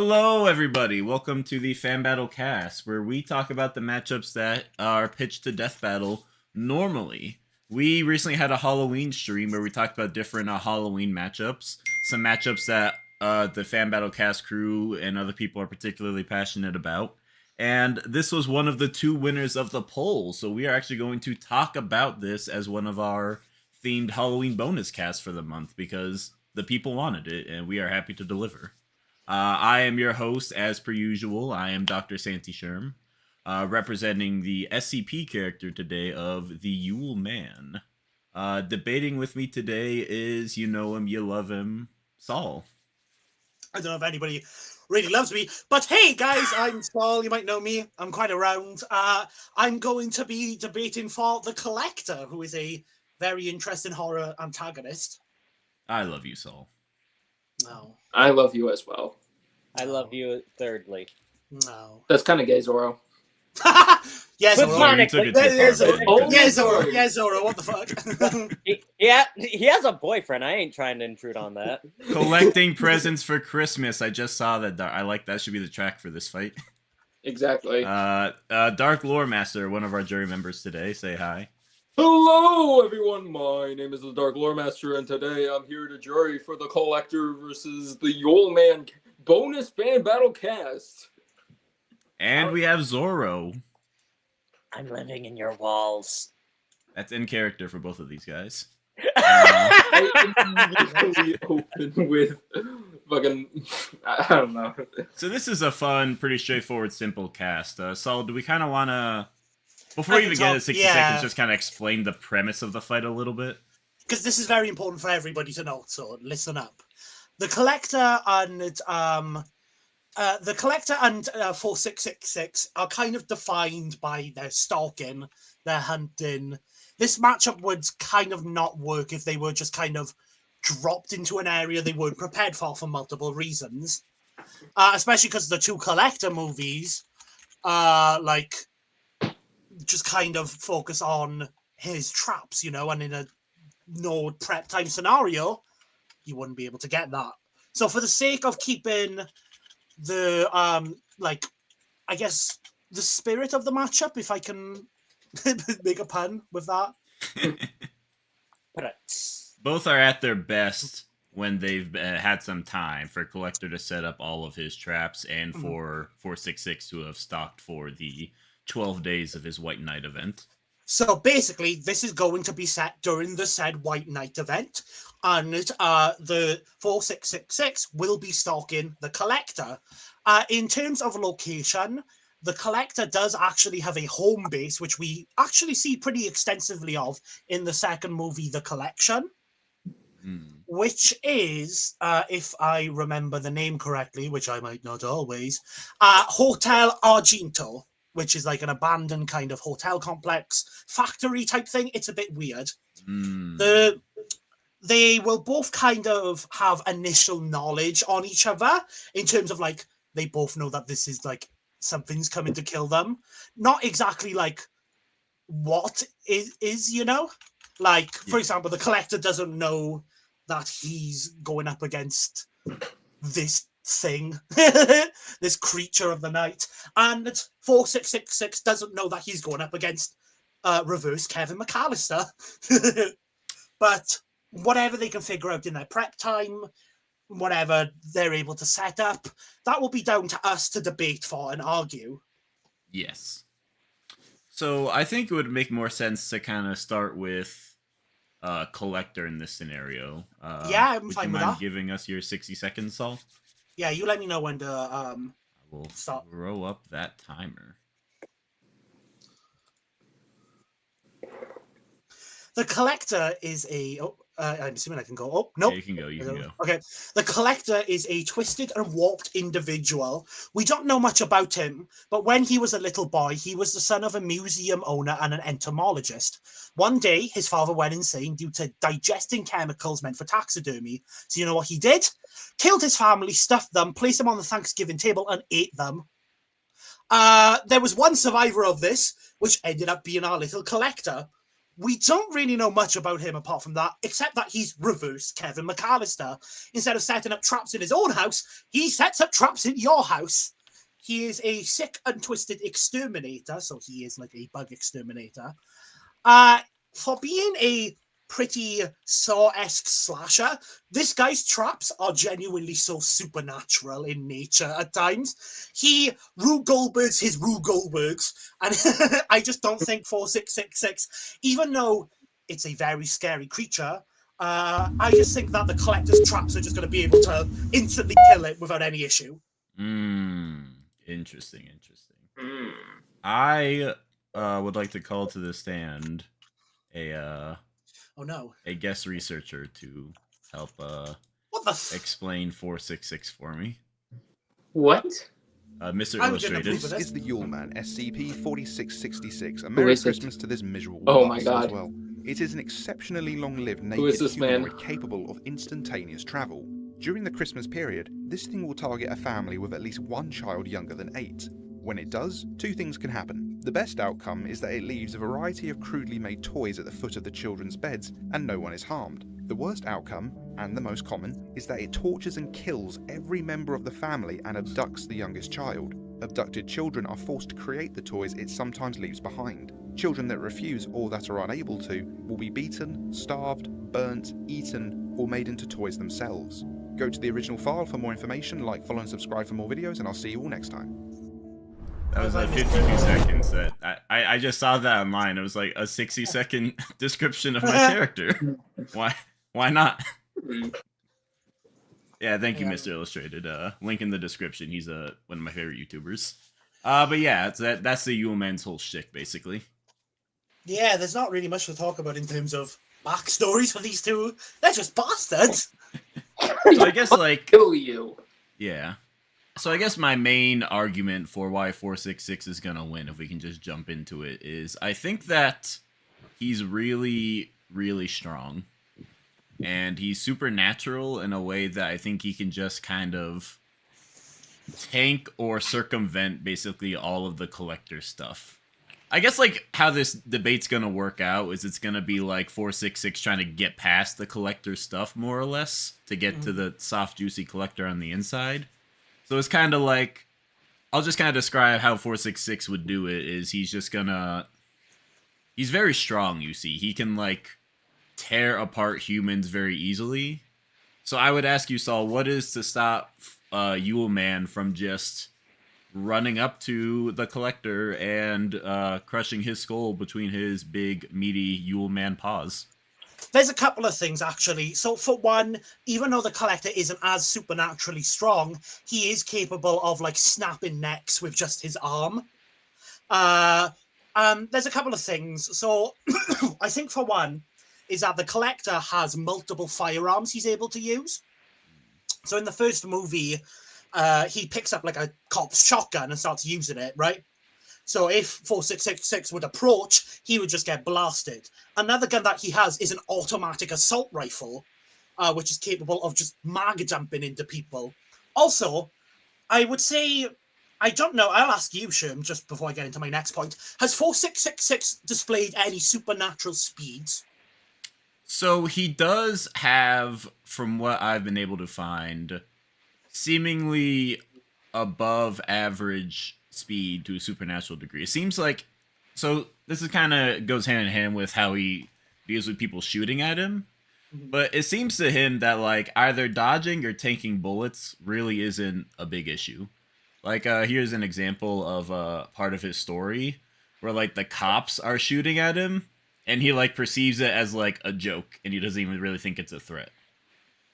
Hello, everybody. Welcome to the Fan Battle Cast, where we talk about the matchups that are pitched to Death Battle normally. We recently had a Halloween stream where we talked about different Halloween matchups, some matchups that the Fan Battle Cast crew and other people are particularly passionate about. And this was one of the two winners of the poll, so we are actually going to talk about this as one of our themed Halloween bonus casts for the month because the people wanted it, and we are happy to deliver. I am your host, as per usual. I am Dr. Santi Sherm, representing the SCP character today of the Yule Man. Debating with me today is, you know him, you love him, Saul. I don't know if anybody really loves me, but hey guys, I'm Saul. You might know me. I'm quite around. I'm going to be debating for the Collector, who is a very interesting horror antagonist. I love you, Saul. No. I love you as well. I love you thirdly. No. That's kind of gay, Zoro. Yes, Platonically. Zoro, what the fuck? He has a boyfriend. I ain't trying to intrude on that. Collecting presents for Christmas. I just saw that. I like that. Should be the track for this fight. Exactly. Dark Lore Master, one of our jury members today. Say hi. Hello, everyone. My name is the Dark Lore Master, and today I'm here to jury for the Collector versus the Yule Man bonus fan battle cast. And we have Zoro. I'm living in your walls. That's in character for both of these guys. I usually open with fucking, I don't know. So this is a fun, pretty straightforward, simple cast. Saul, do we kind of want to, before we even get to 60 seconds, just kind of explain the premise of the fight a little bit? Because this is very important for everybody to know, so listen up. The Collector and 4666 are kind of defined by their stalking, their hunting. This matchup would kind of not work if they were just kind of dropped into an area they weren't prepared for multiple reasons. Especially because the two Collector movies just kind of focus on his traps, you know, and in a no prep time scenario, you wouldn't be able to get that. So for the sake of keeping the I guess the spirit of the matchup, if I can make a pun with that. Both are at their best when they've had some time for Collector to set up all of his traps and for 466 to have stocked for the 12 days of his White Knight event. So basically, this is going to be set during the said White Knight event, and the 4666 will be stalking the Collector. In terms of location, the Collector does actually have a home base, which we actually see pretty extensively of in the second movie, The Collection, which is, if I remember the name correctly, which I might not always, Hotel Argento, which is like an abandoned kind of hotel complex, factory type thing. It's a bit weird. They will both kind of have initial knowledge on each other in terms of like, they both know that this is like, something's coming to kill them. Not exactly like what is, you know? Like, for example, the Collector doesn't know that he's going up against this thing, this creature of the night, and 4666 doesn't know that he's going up against reverse Kevin McAllister. But whatever they can figure out in their prep time, whatever they're able to set up, that will be down to us to debate for and argue. Yes. So I think it would make more sense to kind of start with Collector in this scenario. Yeah, I'm fine with that. Would you mind giving us your 60 seconds, Saul? Yeah, you let me know when to I will stop. throw up that timer. The Collector is a... I'm assuming I can go. Oh, no. Yeah, you can go. You can go. Okay. The Collector is a twisted and warped individual. We don't know much about him, but when he was a little boy, he was the son of a museum owner and an entomologist. One day, his father went insane due to digesting chemicals meant for taxidermy. So you know what he did? Killed his family, stuffed them, placed them on the Thanksgiving table, and ate them. There was one survivor of this, which ended up being our little Collector. We don't really know much about him apart from that, except that he's reversed Kevin McAllister. Instead of setting up traps in his own house, he sets up traps in your house. He is a sick and twisted exterminator, so he is like a bug exterminator. For being a pretty Saw-esque slasher, this guy's traps are genuinely so supernatural in nature at times. He Rube Goldberg's his Rube Goldbergs, and I just don't think 4666, even though it's a very scary creature, I just think that the collector's traps are just going to be able to instantly kill it without any issue. Interesting. I would like to call to the stand Oh no. a guest researcher to help What the explain 466 for me. What? Mr. I wouldn't Illustrated. approve of This is the Yule Man, SCP-4666. A Who Merry is it? Christmas to this miserable Oh my bastard God. as well. It is an exceptionally long-lived Who is naked this man? humanoid capable of instantaneous travel. During the Christmas period, this thing will target a family with at least one child younger than 8. When it does, two things can happen. The best outcome is that it leaves a variety of crudely made toys at the foot of the children's beds and no one is harmed. The worst outcome, and the most common, is that it tortures and kills every member of the family and abducts the youngest child. Abducted children are forced to create the toys it sometimes leaves behind. Children that refuse or that are unable to will be beaten, starved, burnt, eaten, or made into toys themselves. Go to the original file for more information, like, follow and subscribe for more videos, and I'll see you all next time. That was like 52 seconds. That I just saw that online. It was like a 60-second description of my character. Why not? Yeah, thank you, Mr. Illustrated. Link in the description. He's one of my favorite YouTubers. But yeah, that's the Yule Man's whole shtick, basically. Yeah, there's not really much to talk about in terms of backstories for these two. They're just bastards. So I guess like Kill you. yeah. So I guess my main argument for why 466 is gonna win, if we can just jump into it, is I think that he's really, really strong. And he's supernatural in a way that I think he can just kind of tank or circumvent basically all of the collector stuff. I guess like how this debate's gonna work out is it's gonna be like 466 trying to get past the collector stuff more or less to get to the soft, juicy collector on the inside. So it's kind of like, I'll just kind of describe how 466 would do it, is he's very strong, you see. He can like tear apart humans very easily. So I would ask you, Saul, what is to stop Yule Man from just running up to the collector and crushing his skull between his big, meaty Yule Man paws? There's a couple of things, actually. So, for one, even though the collector isn't as supernaturally strong, he is capable of, like, snapping necks with just his arm. There's a couple of things. So, I think, for one, is that the collector has multiple firearms he's able to use. So, in the first movie, he picks up, like, a cop's shotgun and starts using it, right? So if 4666 would approach, he would just get blasted. Another gun that he has is an automatic assault rifle, which is capable of just mag jumping into people. Also, I would say, I don't know, I'll ask you, Sherm, just before I get into my next point. Has 4666 displayed any supernatural speeds? So he does have, from what I've been able to find, seemingly above average speed to a supernatural degree. It seems like, so this is kind of goes hand in hand with how he deals with people shooting at him, but it seems to him that like either dodging or tanking bullets really isn't a big issue. Like here's an example of part of his story where like the cops are shooting at him and he like perceives it as like a joke and he doesn't even really think it's a threat.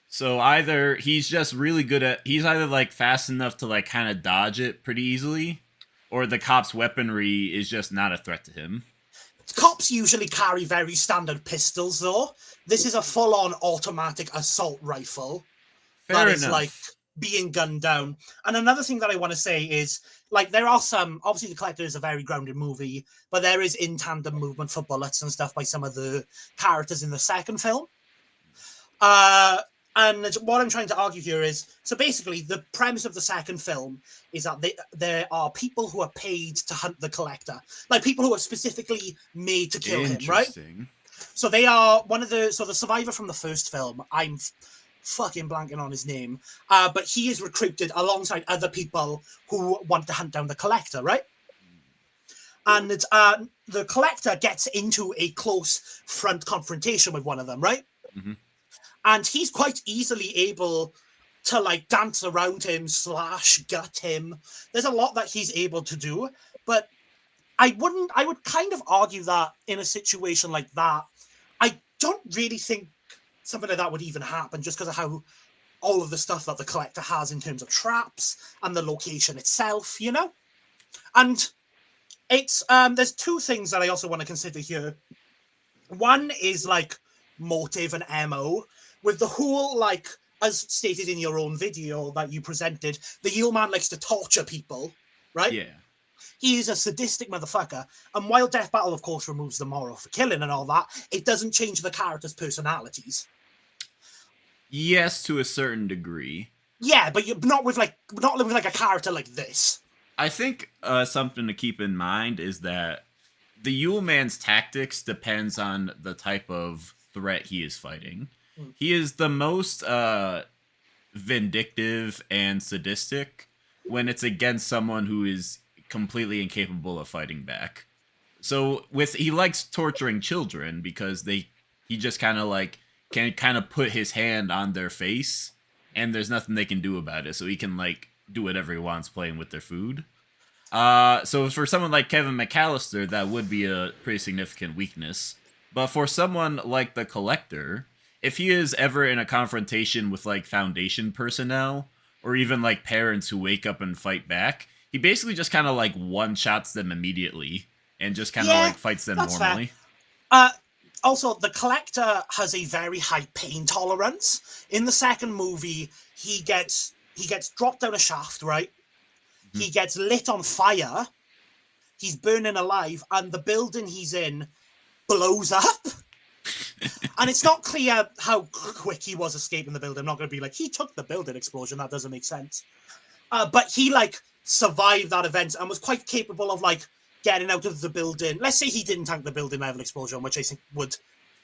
So either he's just really good at, he's either like fast enough to like kind of dodge it pretty easily, or the cops' weaponry is just not a threat to him. Cops usually carry very standard pistols, though. This is a full-on automatic assault rifle. Fair Is enough. like being gunned down. And another thing that I want to say is, like, there are some, obviously The Collector is a very grounded movie, but there is in tandem movement for bullets and stuff by some of the characters in the second film. And what I'm trying to argue here is, so basically, the premise of the second film is that there are people who are paid to hunt the collector, like people who are specifically made to kill him, right? Interesting. So they are the survivor from the first film. I'm fucking blanking on his name, but he is recruited alongside other people who want to hunt down the collector, right? And the collector gets into a close front confrontation with one of them, right? Mm-hmm. And he's quite easily able to like dance around him, gut him. There's a lot that he's able to do, but I would kind of argue that in a situation like that, I don't really think something like that would even happen just because of how all of the stuff that the collector has in terms of traps and the location itself, you know? And it's there's two things that I also want to consider here. One is like motive and MO. With the whole, like, as stated in your own video that you presented, the Yule man likes to torture people, right? Yeah. He is a sadistic motherfucker. And while Death Battle, of course, removes the moral for killing and all that, it doesn't change the characters' personalities. Yes, to a certain degree. Yeah, but you're not with like a character like this. I think something to keep in mind is that the Yule man's tactics depends on the type of threat he is fighting. He is the most vindictive and sadistic when it's against someone who is completely incapable of fighting back. So he likes torturing children because he just kind of like can kind of put his hand on their face and there's nothing they can do about it. So he can like do whatever he wants playing with their food. So for someone like Kevin McAllister, that would be a pretty significant weakness. But for someone like the Collector, if he is ever in a confrontation with like Foundation personnel or even like parents who wake up and fight back, he basically just kind of like one-shots them immediately and just kind of like fights them normally. Also, the Collector has a very high pain tolerance. In the second movie, he gets dropped down a shaft, right? Mm-hmm. He gets lit on fire. He's burning alive, and the building he's in blows up. And it's not clear how quick he was escaping the building. I'm not going to be like, he took the building explosion. That doesn't make sense. But he, like, survived that event and was quite capable of, like, getting out of the building. Let's say he didn't tank the building level explosion, which I think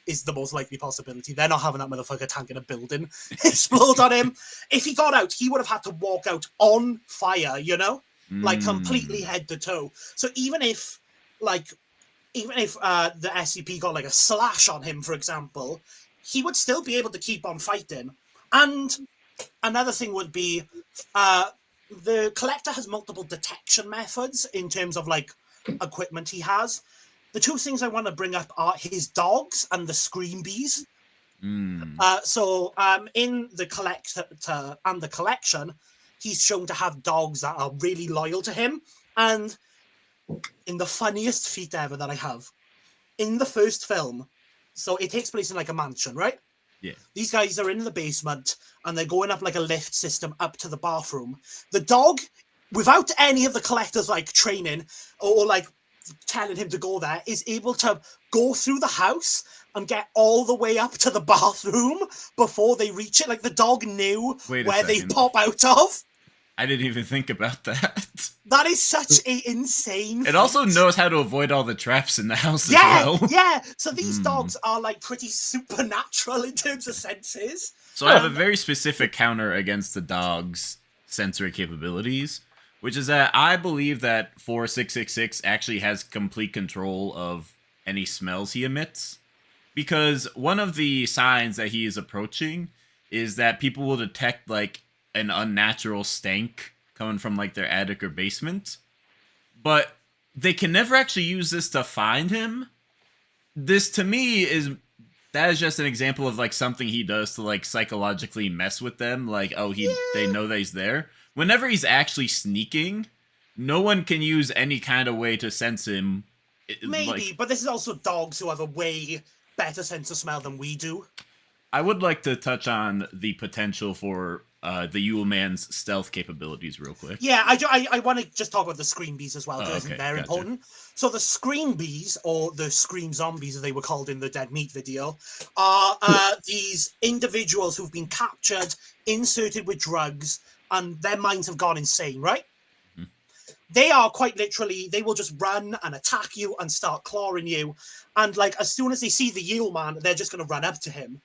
is the most likely possibility. They're not having that motherfucker tanking a building explode on him. If he got out, he would have had to walk out on fire, you know? Like, completely head to toe. So even if the SCP got like a slash on him, for example, he would still be able to keep on fighting. And another thing would be the Collector has multiple detection methods in terms of like equipment he has. The two things I want to bring up are his dogs and the scream bees. So in the Collector and the Collection, he's shown to have dogs that are really loyal to him. And in the funniest feat ever that I have, in the first film, so it takes place in like a mansion, right? Yeah. These guys are in the basement and they're going up like a lift system up to the bathroom. The dog, without any of the Collector's like training or like telling him to go there, is able to go through the house and get all the way up to the bathroom before they reach it. Like the dog knew where they pop out of. I didn't even think about that. That is such an insane It also knows how to avoid all the traps in the house as well. Yeah, so these dogs are like pretty supernatural in terms of senses. So I have a very specific counter against the dog's sensory capabilities, which is that I believe that 4666 actually has complete control of any smells he emits. Because one of the signs that he is approaching is that people will detect like an unnatural stank coming from like their attic or basement, but they can never actually use this to find him. This to me is just an example of like something he does to like psychologically mess with them. Like, they know that he's there. Whenever he's actually sneaking, no one can use any kind of way to sense him. Maybe, but this is also dogs who have a way better sense of smell than we do. I would like to touch on the potential for the Yule Man's stealth capabilities real quick. Yeah, I want to just talk about the Scream Bees as well, Oh, because okay, they're gotcha. important. So the Scream Bees, or the Scream Zombies as they were called in the Dead Meat video, are these individuals who've been captured, inserted with drugs, and their minds have gone insane, right? Mhm. They are quite literally, they will just run and attack you and start clawing you. And like, as soon as they see the Yule Man, they're just going to run up to him.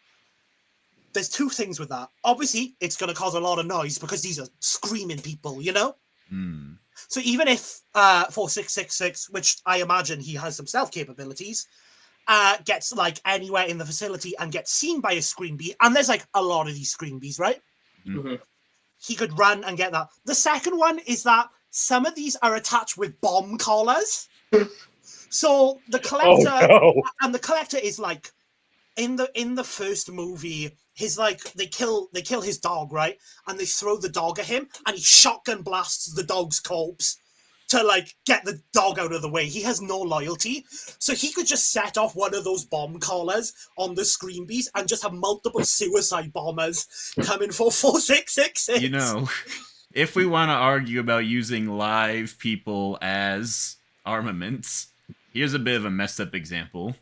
There's two things with that. Obviously, it's going to cause a lot of noise because these are screaming people, you know? Mm. So even if 4666, which I imagine he has some stealth capabilities, gets like anywhere in the facility and gets seen by a Scream Bee, and there's like a lot of these Scream Bees, right? Mhm. He could run and get that. The second one is that some of these are attached with bomb collars. So the collector Oh and the collector is like in the first movie, his like they kill his dog, right? And they throw the dog at him and he shotgun blasts the dog's corpse to like get the dog out of the way. He has no loyalty. So he could just set off one of those bomb collars on the Scream Bees and just have multiple suicide bombers coming for 4666. You know, if we want to argue about using live people as armaments, here's a bit of a messed up example.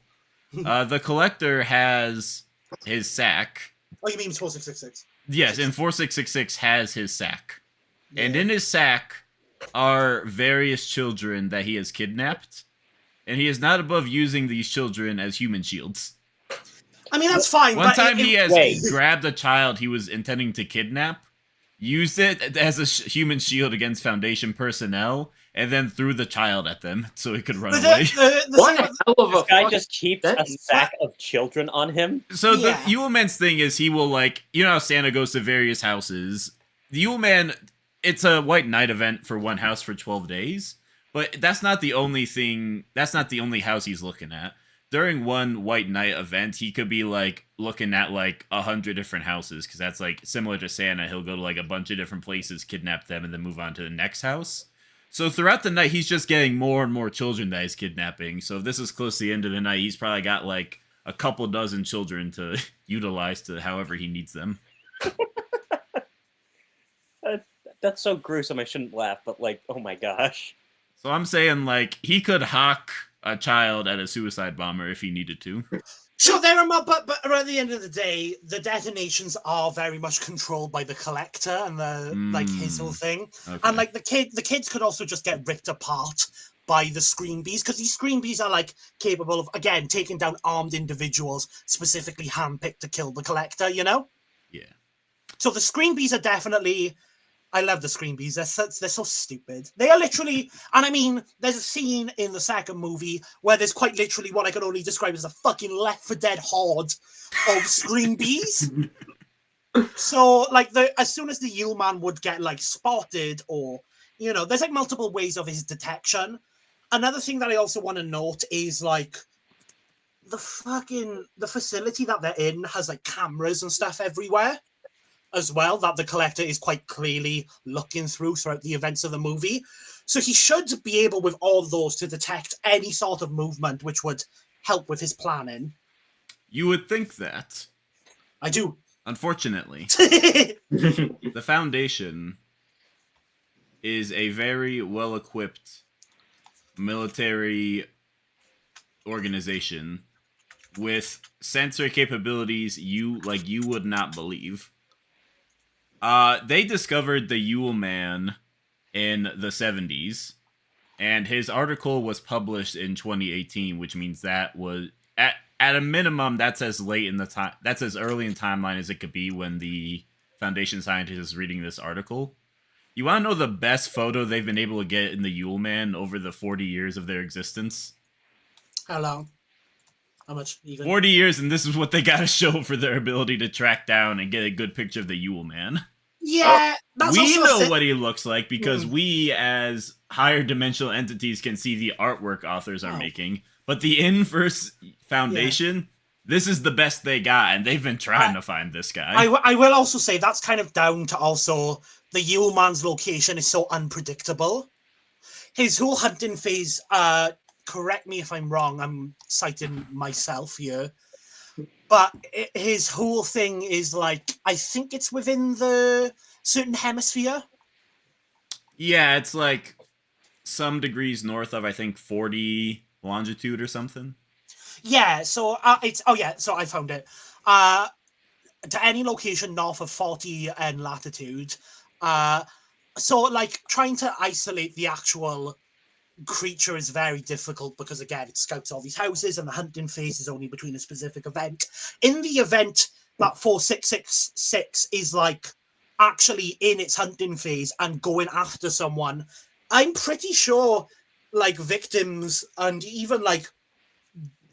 The collector has his sack. Oh, you mean 4666? Yes, and 4666 has his sack. And Yeah. in his sack are various children that he has kidnapped. And he is not above using these children as human shields. I mean, that's fine. One but time he has Wait. grabbed a child he was intending to kidnap, used it as a human shield against Foundation personnel, and then threw the child at them so he could run But away. the What thing- hell of a This guy fuck- just keeps a that's- sack of children on him. So Yeah. the Yule Man's thing is he will, like, you know how Santa goes to various houses? The Yule Man, it's a White Knight event for one house for 12 days, but that's not the only thing, that's not the only house he's looking at. During one White Knight event, he could be, like, looking at, like, 100 different houses, because that's, like, similar to Santa. He'll go to, like, a bunch of different places, kidnap them, and then move on to the next house. So throughout the night, he's just getting more and more children that he's kidnapping. So if this is close to the end of the night, he's probably got, like, a couple dozen children to utilize to however he needs them. That's so gruesome. I shouldn't laugh, but like, oh my gosh. So I'm saying, like, he could hawk a child at a suicide bomber if he needed to. Sure, there are, but at the end of the day, the detonations are very much controlled by the collector and the like his whole thing. Okay. And like the kids could also just get ripped apart by the Scream Bees, because these Scream Bees are like capable of, again, taking down armed individuals specifically handpicked to kill the collector, you know? Yeah. So the Scream Bees are definitely, I love the Scream Bees. They're so stupid. They are literally, and I mean, there's a scene in the second movie where there's quite literally what I can only describe as a fucking Left 4 Dead horde of Scream Bees. So, like, as soon as the Yule Man would get, like, spotted or, you know, there's, like, multiple ways of his detection. Another thing that I also want to note is, like, the facility that they're in has, like, cameras and stuff everywhere as well, that the collector is quite clearly looking through throughout the events of the movie. So he should be able, with all those, to detect any sort of movement which would help with his planning. You would think that. I do. Unfortunately, the Foundation is a very well-equipped military organization with sensor capabilities you would not believe. They discovered the Yule Man in the 70s, and his article was published in 2018, which means that was at a minimum that's as late in the time, that's as early in timeline as it could be when the Foundation scientist is reading this article. You want to know the best photo they've been able to get in the Yule Man over the 40 years of their existence? How long? How much? Even? 40 years, and this is what they got to show for their ability to track down and get a good picture of the Yule Man. Yeah, that's We also know what he looks like because we, as higher dimensional entities, can see the artwork authors are Oh. making. But the Inverse Foundation, this is the best they got, and they've been trying to find this guy. I will also say that's kind of down to also the Yule Man's location is so unpredictable. His whole hunting phase, correct me if I'm wrong, I'm citing myself here, But his whole thing is like, I think it's within the certain hemisphere. Yeah, it's like some degrees north of, I think, 40 longitude or something. Yeah, so so I found it. To any location north of 40 and latitude. So like trying to isolate the actual creature is very difficult because again it scouts all these houses and the hunting phase is only between a specific event. In the event that 4666 is like actually in its hunting phase and going after someone, I'm pretty sure like victims and even like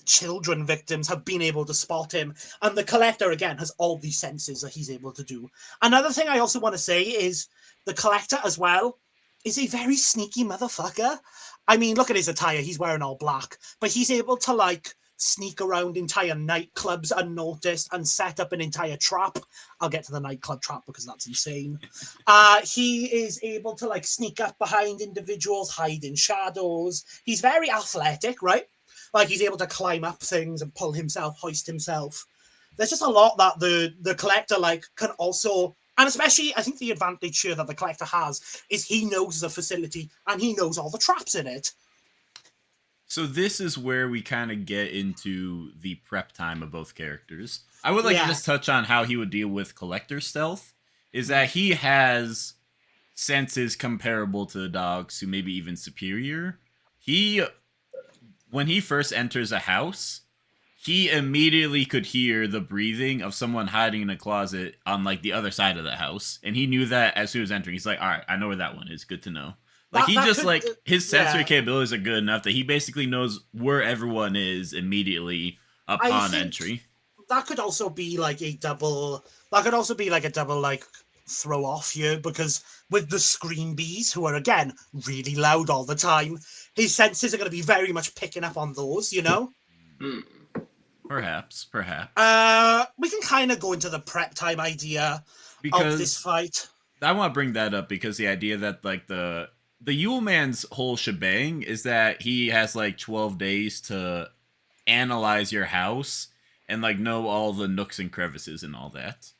children victims have been able to spot him, and the collector again has all these senses that he's able to do. Another thing I also want to say is the collector as well is a very sneaky motherfucker. I mean, look at his attire, he's wearing all black, but he's able to like sneak around entire nightclubs unnoticed and set up an entire trap. I'll get to the nightclub trap because that's insane. He is able to like sneak up behind individuals, hide in shadows. He's very athletic, right? Like he's able to climb up things and pull himself, hoist himself. There's just a lot that the collector like can also, and especially I think the advantage here that the collector has is he knows the facility and he knows all the traps in it. So this is where we kind of get into the prep time of both characters. I would like to just touch on how he would deal with collector stealth. Is that he has senses comparable to the dogs, who maybe even superior. When he first enters a house, he immediately could hear the breathing of someone hiding in a closet on like the other side of the house, and he knew that as soon as entering. He's like, "All right, I know where that one is. Good to know." Like his sensory capabilities are good enough that he basically knows where everyone is immediately upon entry. That could also be like a double. That could also be like a double like throw off here because with the screen bees, who are again really loud all the time, his senses are going to be very much picking up on those, you know? Perhaps. We can kind of go into the prep time idea of this fight. I want to bring that up because the idea that like the Yule Man's whole shebang is that he has like 12 days to analyze your house and like know all the nooks and crevices and all that.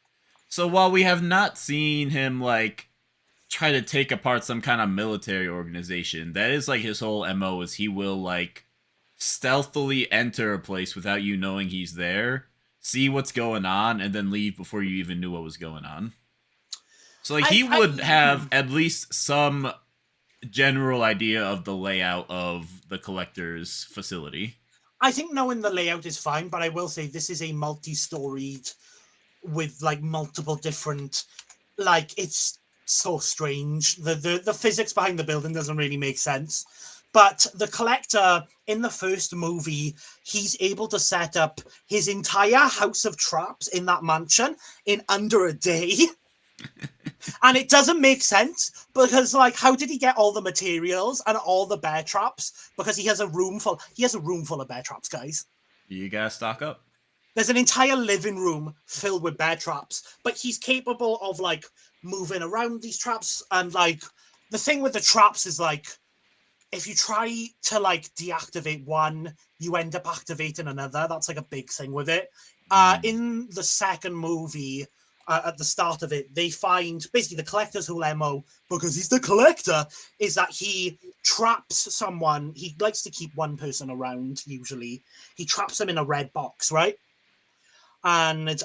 So while we have not seen him like try to take apart some kind of military organization, that is like his whole MO is he will like stealthily enter a place without you knowing he's there, see what's going on, and then leave before you even knew what was going on. So like he would have at least some general idea of the layout of the collector's facility. I think knowing the layout is fine, but I will say this is a multi-storied with like multiple different, like it's so strange. The physics behind the building doesn't really make sense. But the collector in the first movie, he's able to set up his entire house of traps in that mansion in under a day. And it doesn't make sense because, like, how did he get all the materials and all the bear traps? Because he has a room full of bear traps, guys. You gotta stock up. There's an entire living room filled with bear traps, but he's capable of like moving around these traps. And like the thing with the traps is like, if you try to like deactivate one, you end up activating another. That's like a big thing with it. In the second movie, at the start of it, they find basically the collector's whole MO, because he's the collector, is that he traps someone. He likes to keep one person around, usually. He traps them in a red box, right? And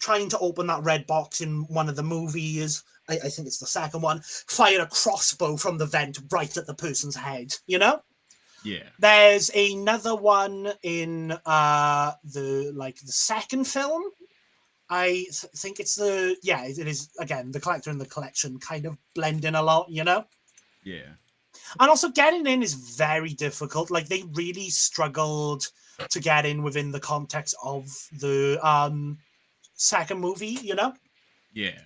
trying to open that red box in one of the movies, I think it's the second one, fire a crossbow from the vent right at the person's head, you know? Yeah. There's another one in the second film. I think it's it is, again, the collector and the collection kind of blend in a lot, you know? Yeah. And also getting in is very difficult. Like, they really struggled to get in within the context of the second movie, you know? Yeah.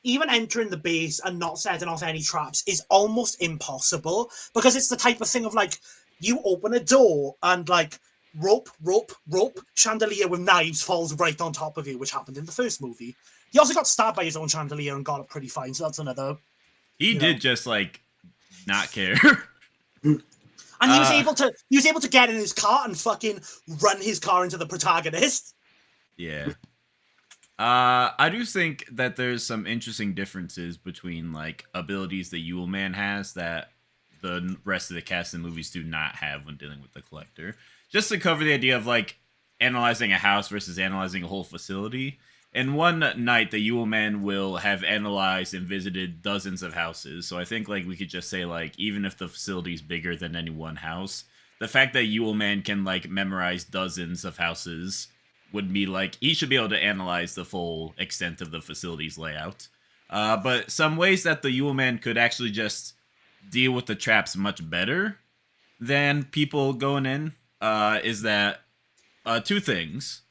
Even entering the base and not setting off any traps is almost impossible, because it's the type of thing of, like, you open a door and, like, rope, chandelier with knives falls right on top of you, which happened in the first movie. He also got stabbed by his own chandelier and got it pretty fine, so that's another... He did just, like, not care. And he was able to get in his car and fucking run his car into the protagonist. Yeah. I do think that there's some interesting differences between like abilities that Yule Man has that the rest of the cast and movies do not have when dealing with the collector. Just to cover the idea of like analyzing a house versus analyzing a whole facility. In one night, the Yule Man will have analyzed and visited dozens of houses. So I think like we could just say like even if the facility is bigger than any one house, the fact that Yule Man can like memorize dozens of houses would be like he should be able to analyze the full extent of the facility's layout. But some ways that the Yule Man could actually just deal with the traps much better than people going in is that two things.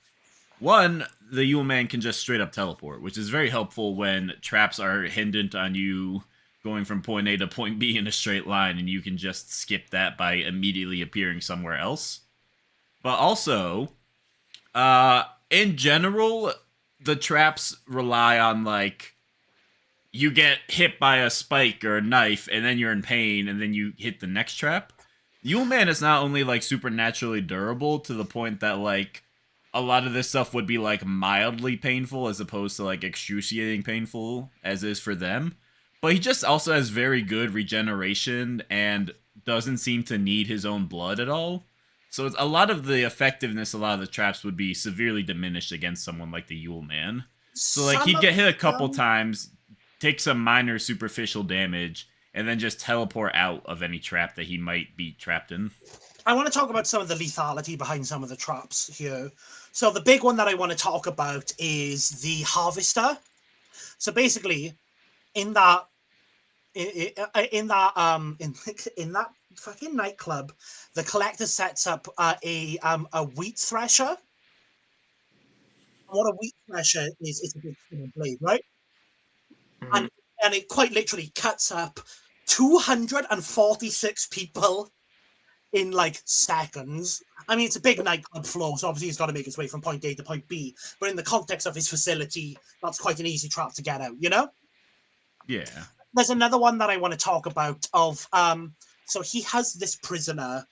One, the Yule Man can just straight up teleport, which is very helpful when traps are hinged on you going from point A to point B in a straight line, and you can just skip that by immediately appearing somewhere else. But also, in general, the traps rely on like you get hit by a spike or a knife, and then you're in pain, and then you hit the next trap. Yule Man is not only like supernaturally durable to the point that like a lot of this stuff would be like mildly painful as opposed to like excruciating painful as is for them, but he just also has very good regeneration and doesn't seem to need his own blood at all. So it's, a lot of the effectiveness, a lot of the traps would be severely diminished against someone like the Yule Man. So like he'd get hit a couple times, take some minor superficial damage, and then just teleport out of any trap that he might be trapped in. I want to talk about some of the lethality behind some of the traps here. So the big one that I want to talk about is the Harvester. So basically, in that fucking nightclub, the collector sets up a wheat thresher. What a wheat thresher is, it's a big spinning blade, right? Mhm. And it quite literally cuts up 246 people in like seconds. I mean, it's a big nightclub floor, so obviously he's got to make his way from point A to point B. But in the context of his facility, that's quite an easy trap to get out, you know? Yeah. There's another one that I want to talk about of so he has this prisoner,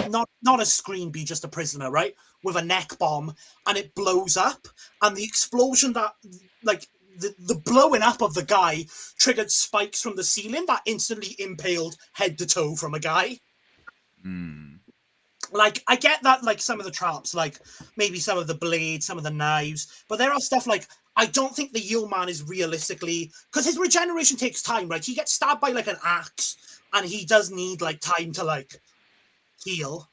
not a screen bee, just a prisoner, right? With a neck bomb, and it blows up, and the explosion that like the blowing up of the guy triggered spikes from the ceiling that instantly impaled head to toe from a guy. Like, I get that, like, some of the traps, like, maybe some of the blades, some of the knives, but there are stuff like, I don't think the Yule Man is realistically, because his regeneration takes time, right? He gets stabbed by, like, an axe, and he does need, like, time to, like, heal.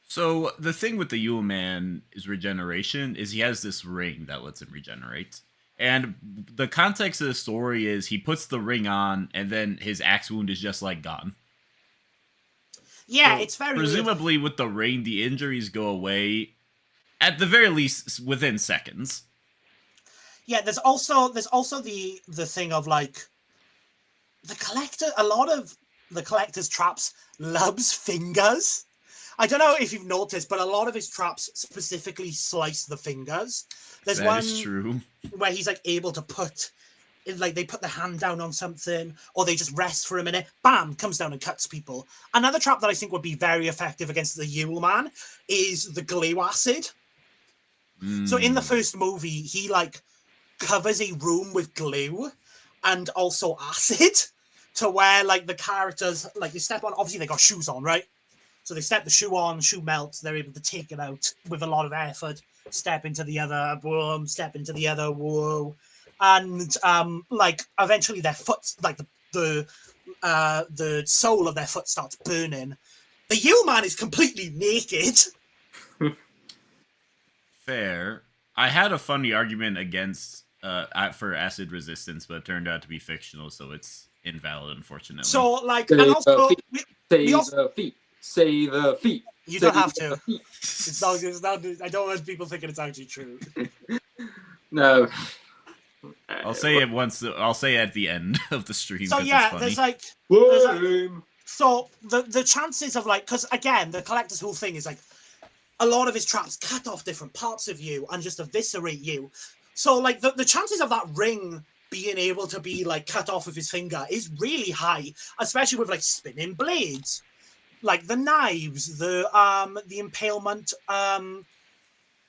So the thing with the Yule Man is regeneration is he has this ring that lets him regenerate. And the context of the story is he puts the ring on, and then his axe wound is just, like, gone. Yeah, So it's very presumably with the ring, the injuries go away at the very least within seconds. Yeah, there's also the thing of like the collector. A lot of the collector's traps loves fingers. I don't know if you've noticed, but a lot of his traps specifically slice the fingers. There's That one is true. where he's like able to put, like they put the hand down on something, or they just rest for a minute, bam, comes down and cuts people. Another trap that I think would be very effective against the Yule Man is the glue acid. So in the first movie, he like covers a room with glue and also acid to where like the characters, like they step on, obviously they got shoes on, right? So they step the shoe on, shoe melts, they're able to take it out with a lot of effort, step into the other, boom, step into the other, whoa. And like eventually their foot, like the sole of their foot starts burning. The Yule Man is completely naked. Fair. I had a funny argument against for acid resistance, but it turned out to be fictional, so it's invalid, unfortunately. So like, Say and also the feet. Say the feet. You don't have to. It's not. I don't want people thinking it's actually true. No. I'll say it once. I'll say it at the end of the stream. So 'cause yeah, it's funny. there's like, Lame. so the chances of like, because again, the collector's whole thing is like, a lot of his traps cut off different parts of you and just eviscerate you. So like the chances of that ring being able to be like cut off with his finger is really high, especially with like spinning blades, like the knives, the impalement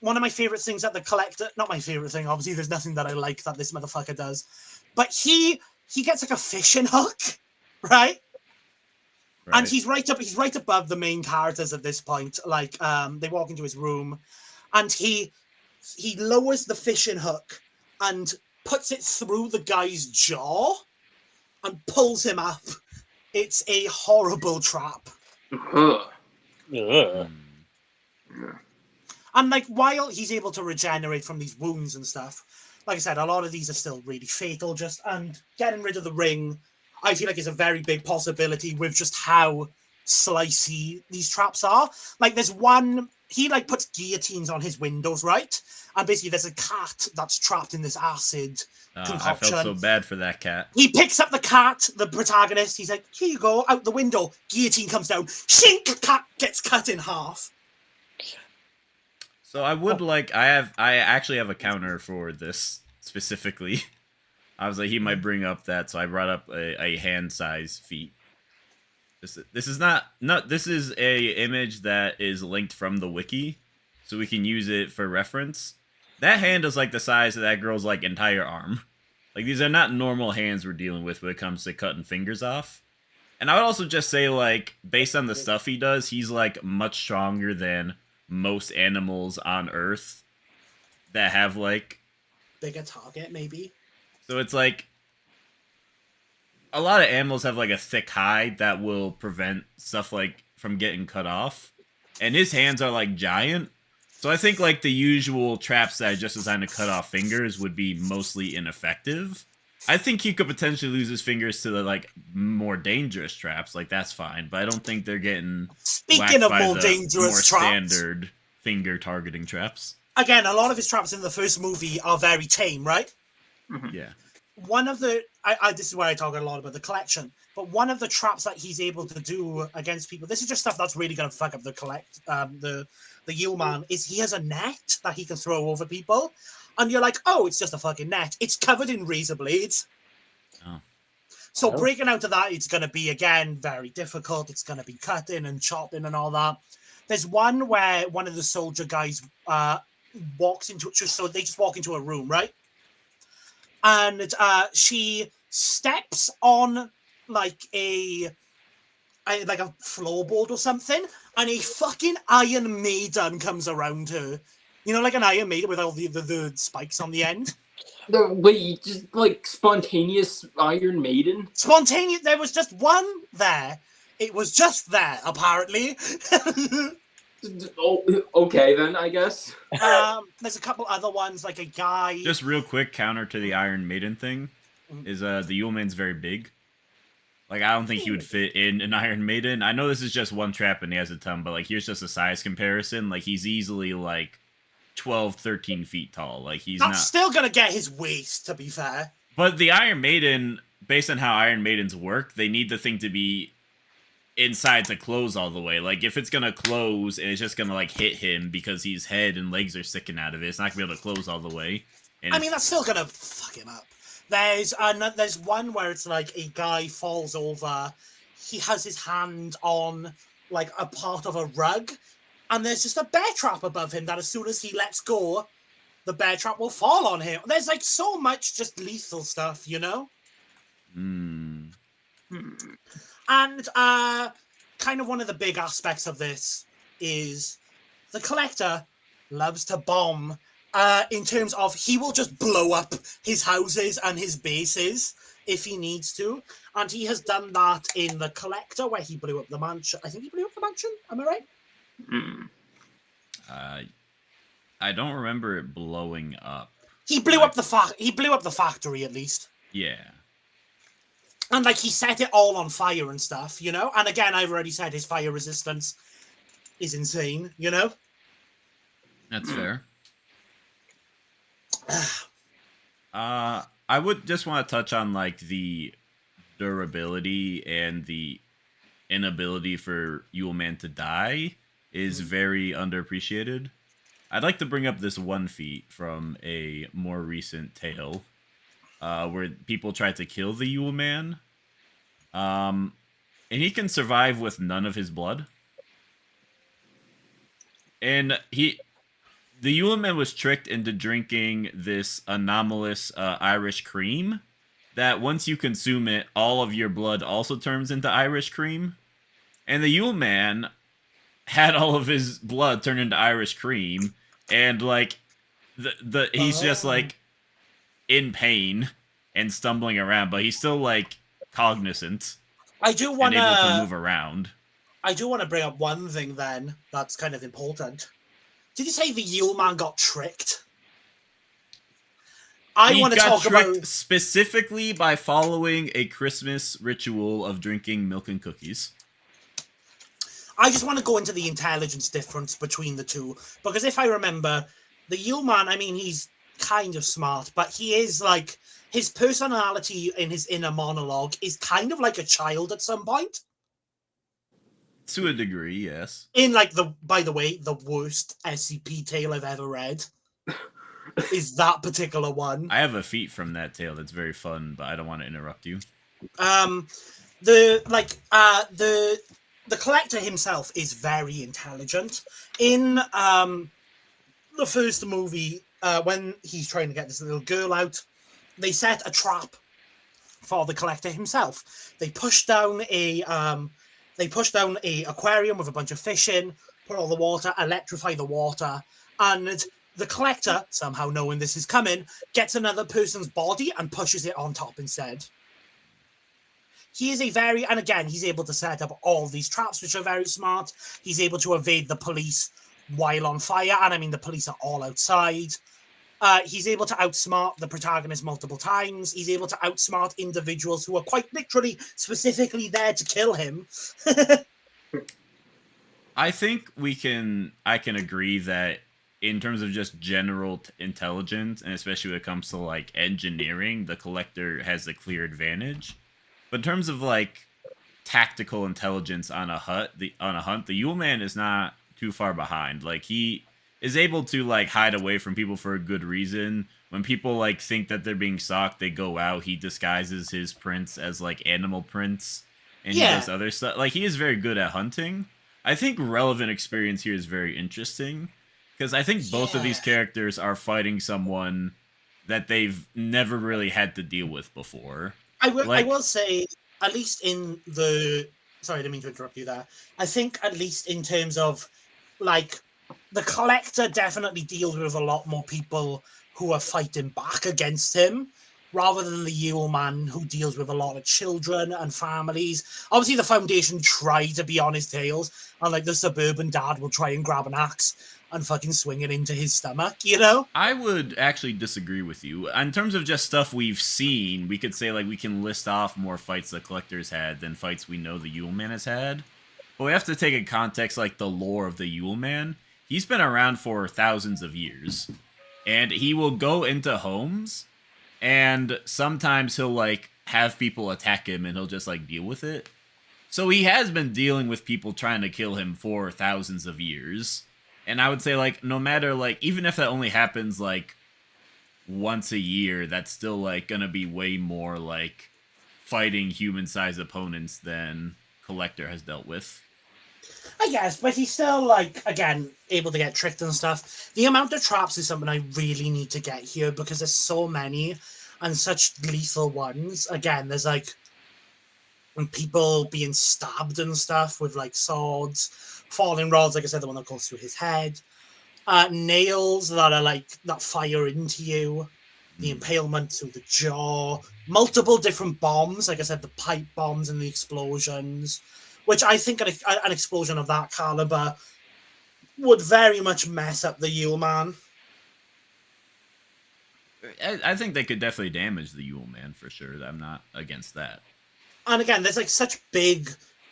one of my favorite things that the collector, not my favorite thing, obviously there's nothing that I like that this motherfucker does, but he gets like a fishing hook, right? And he's right above the main characters at this point. Like, they walk into his room, and he lowers the fishing hook and puts it through the guy's jaw and pulls him up. It's a horrible trap. Ugh. Ugh. And like, while he's able to regenerate from these wounds and stuff, like I said, a lot of these are still really fatal. And getting rid of the ring, I feel like is a very big possibility with just how slicey these traps are. Like, there's one, he like puts guillotines on his windows, right? And basically there's a cat that's trapped in this acid concoction. I felt so bad for that cat. He picks up the cat, the protagonist. He's like, here you go, out the window. Guillotine comes down. Shink! Cat gets cut in half. So I would I actually have a counter for this specifically. I was like, he might bring up that, so I brought up a hand size feat. This is this is a image that is linked from the wiki, so we can use it for reference. That hand is like the size of that girl's like entire arm. Like, these are not normal hands we're dealing with when it comes to cutting fingers off. And I would also just say, like, based on the stuff he does, he's like much stronger than most animals on Earth that have like bigger target, maybe. So it's like a lot of animals have like a thick hide that will prevent stuff like from getting cut off, and his hands are like giant. So I think like the usual traps that are just designed to cut off fingers would be mostly ineffective. I think he could potentially lose his fingers to the like more dangerous traps. Like, that's fine, but I don't think they're getting Speaking of by more the dangerous more traps, standard finger targeting traps. Again, a lot of his traps in the first movie are very tame, right? Yeah. One of the this is where I talk a lot about the collection, but one of the traps that he's able to do against people, this is just stuff that's really gonna fuck up the Yule man, is he has a net that he can throw over people, and you're like, oh, it's just a fucking net. It's covered in razor blades. Oh. So breaking out of that, it's gonna be again very difficult. It's gonna be cutting and chopping and all that. There's one where one of the soldier guys walks into they just walk into a room, right? And she steps on like a floorboard or something, and a fucking Iron Maiden comes around her. You know, like an Iron Maiden with all the spikes on the end. Wait, just like spontaneous Iron Maiden? Spontaneous. There was just one there. It was just there, apparently. Oh, okay then, I guess. There's a couple other ones, like a guy. Just real quick counter to the Iron Maiden thing is the Yule Man's very big. Like, I don't think he would fit in an Iron Maiden. I know this is just one trap and he has a ton, but like, here's just a size comparison. Like, he's easily like 12, 13 feet tall. Like, That's still gonna get his waist, to be fair. But the Iron Maiden, based on how Iron Maidens work, they need the thing to be inside to close all the way. Like, if it's gonna close and it's just gonna like hit him because his head and legs are sticking out of it, it's not gonna be able to close all the way. And I mean, that's still gonna fuck him up. There's one where it's like a guy falls over, he has his hand on like a part of a rug, and there's just a bear trap above him that as soon as he lets go, the bear trap will fall on him. There's like so much just lethal stuff, you know? And kind of one of the big aspects of this is the collector loves to bomb in terms of he will just blow up his houses and his bases if he needs to. And he has done that in the collector where he blew up the mansion. I think he blew up the mansion. Am I right? I don't remember it blowing up. He blew up the factory at least. Yeah. And, like, he set it all on fire and stuff, you know? And again, I've already said his fire resistance is insane, you know? That's fair. I would just want to touch on, like, the durability and the inability for Yule Man to die is very underappreciated. I'd like to bring up this one feat from a more recent tale. Where people tried to kill the Yule Man. And he can survive with none of his blood. And the Yule Man was tricked into drinking this anomalous Irish cream that once you consume it, all of your blood also turns into Irish cream. And the Yule Man had all of his blood turn into Irish cream, and like he's just like in pain and stumbling around, but he's still like cognizant I do and want able to to. move around. I do want to bring up one thing then that's kind of important. Did you say the Yule Man got tricked? I He want to got talk tricked about. specifically by following a Christmas ritual of drinking milk and cookies. I just want to go into the intelligence difference between the two, because if I remember, the Yule Man, I mean, he's kind of smart, but he is like, his personality in his inner monologue is kind of like a child at some point. To a degree, yes. In like by the way, the worst SCP tale I've ever read is that particular one. I have a feat from that tale that's very fun, but I don't want to interrupt you. The collector himself is very intelligent. In the first movie, when he's trying to get this little girl out, they set a trap for the collector himself. They push down a aquarium with a bunch of fish in, put all the water, electrify the water, and the collector, somehow knowing this is coming, gets another person's body and pushes it on top instead. He is and again, he's able to set up all these traps, which are very smart. He's able to evade the police while on fire, and I mean, the police are all outside. He's able to outsmart the protagonist multiple times. He's able to outsmart individuals who are quite literally, specifically there to kill him. I think I can agree that in terms of just general intelligence, and especially when it comes to like engineering, the collector has a clear advantage. But in terms of like tactical intelligence on a hunt, the Yule Man is not too far behind. Like he is able to like hide away from people for a good reason. When people like think that they're being stalked, they go out. He disguises his prints as like animal prints, and he does other stuff. Like he is very good at hunting. I think relevant experience here is very interesting because I think both of these characters are fighting someone that they've never really had to deal with before. I will say, at least in the... Sorry, I didn't mean to interrupt you there. I think at least in terms of, like, the collector definitely deals with a lot more people who are fighting back against him, rather than the Yule Man, who deals with a lot of children and families. Obviously, the Foundation try to be on his tails, and, like, the suburban dad will try and grab an axe and fucking swing it into his stomach, you know? I would actually disagree with you. In terms of just stuff we've seen, we could say, like, we can list off more fights the Collector's had than fights we know the Yule Man has had. But we have to take in context, like, the lore of the Yule Man. He's been around for thousands of years. And he will go into homes, and sometimes he'll, like, have people attack him, and he'll just, like, deal with it. So he has been dealing with people trying to kill him for thousands of years. And I would say, like, no matter, like, even if that only happens, like, once a year, that's still, like, gonna be way more, like, fighting human-sized opponents than Collector has dealt with. I guess, but he's still, like, again, able to get tricked and stuff. The amount of traps is something I really need to get here because there's so many and such lethal ones. Again, there's, like, when people being stabbed and stuff with, like, swords, falling rods, like I said, the one that goes through his head, nails that are, like, that fire into you, the impalement through the jaw, multiple different bombs, like I said, the pipe bombs and the explosions, which I think an explosion of that caliber would very much mess up the Yule Man. I think they could definitely damage the Yule Man, for sure. I'm not against that. And again, there's, like, such big...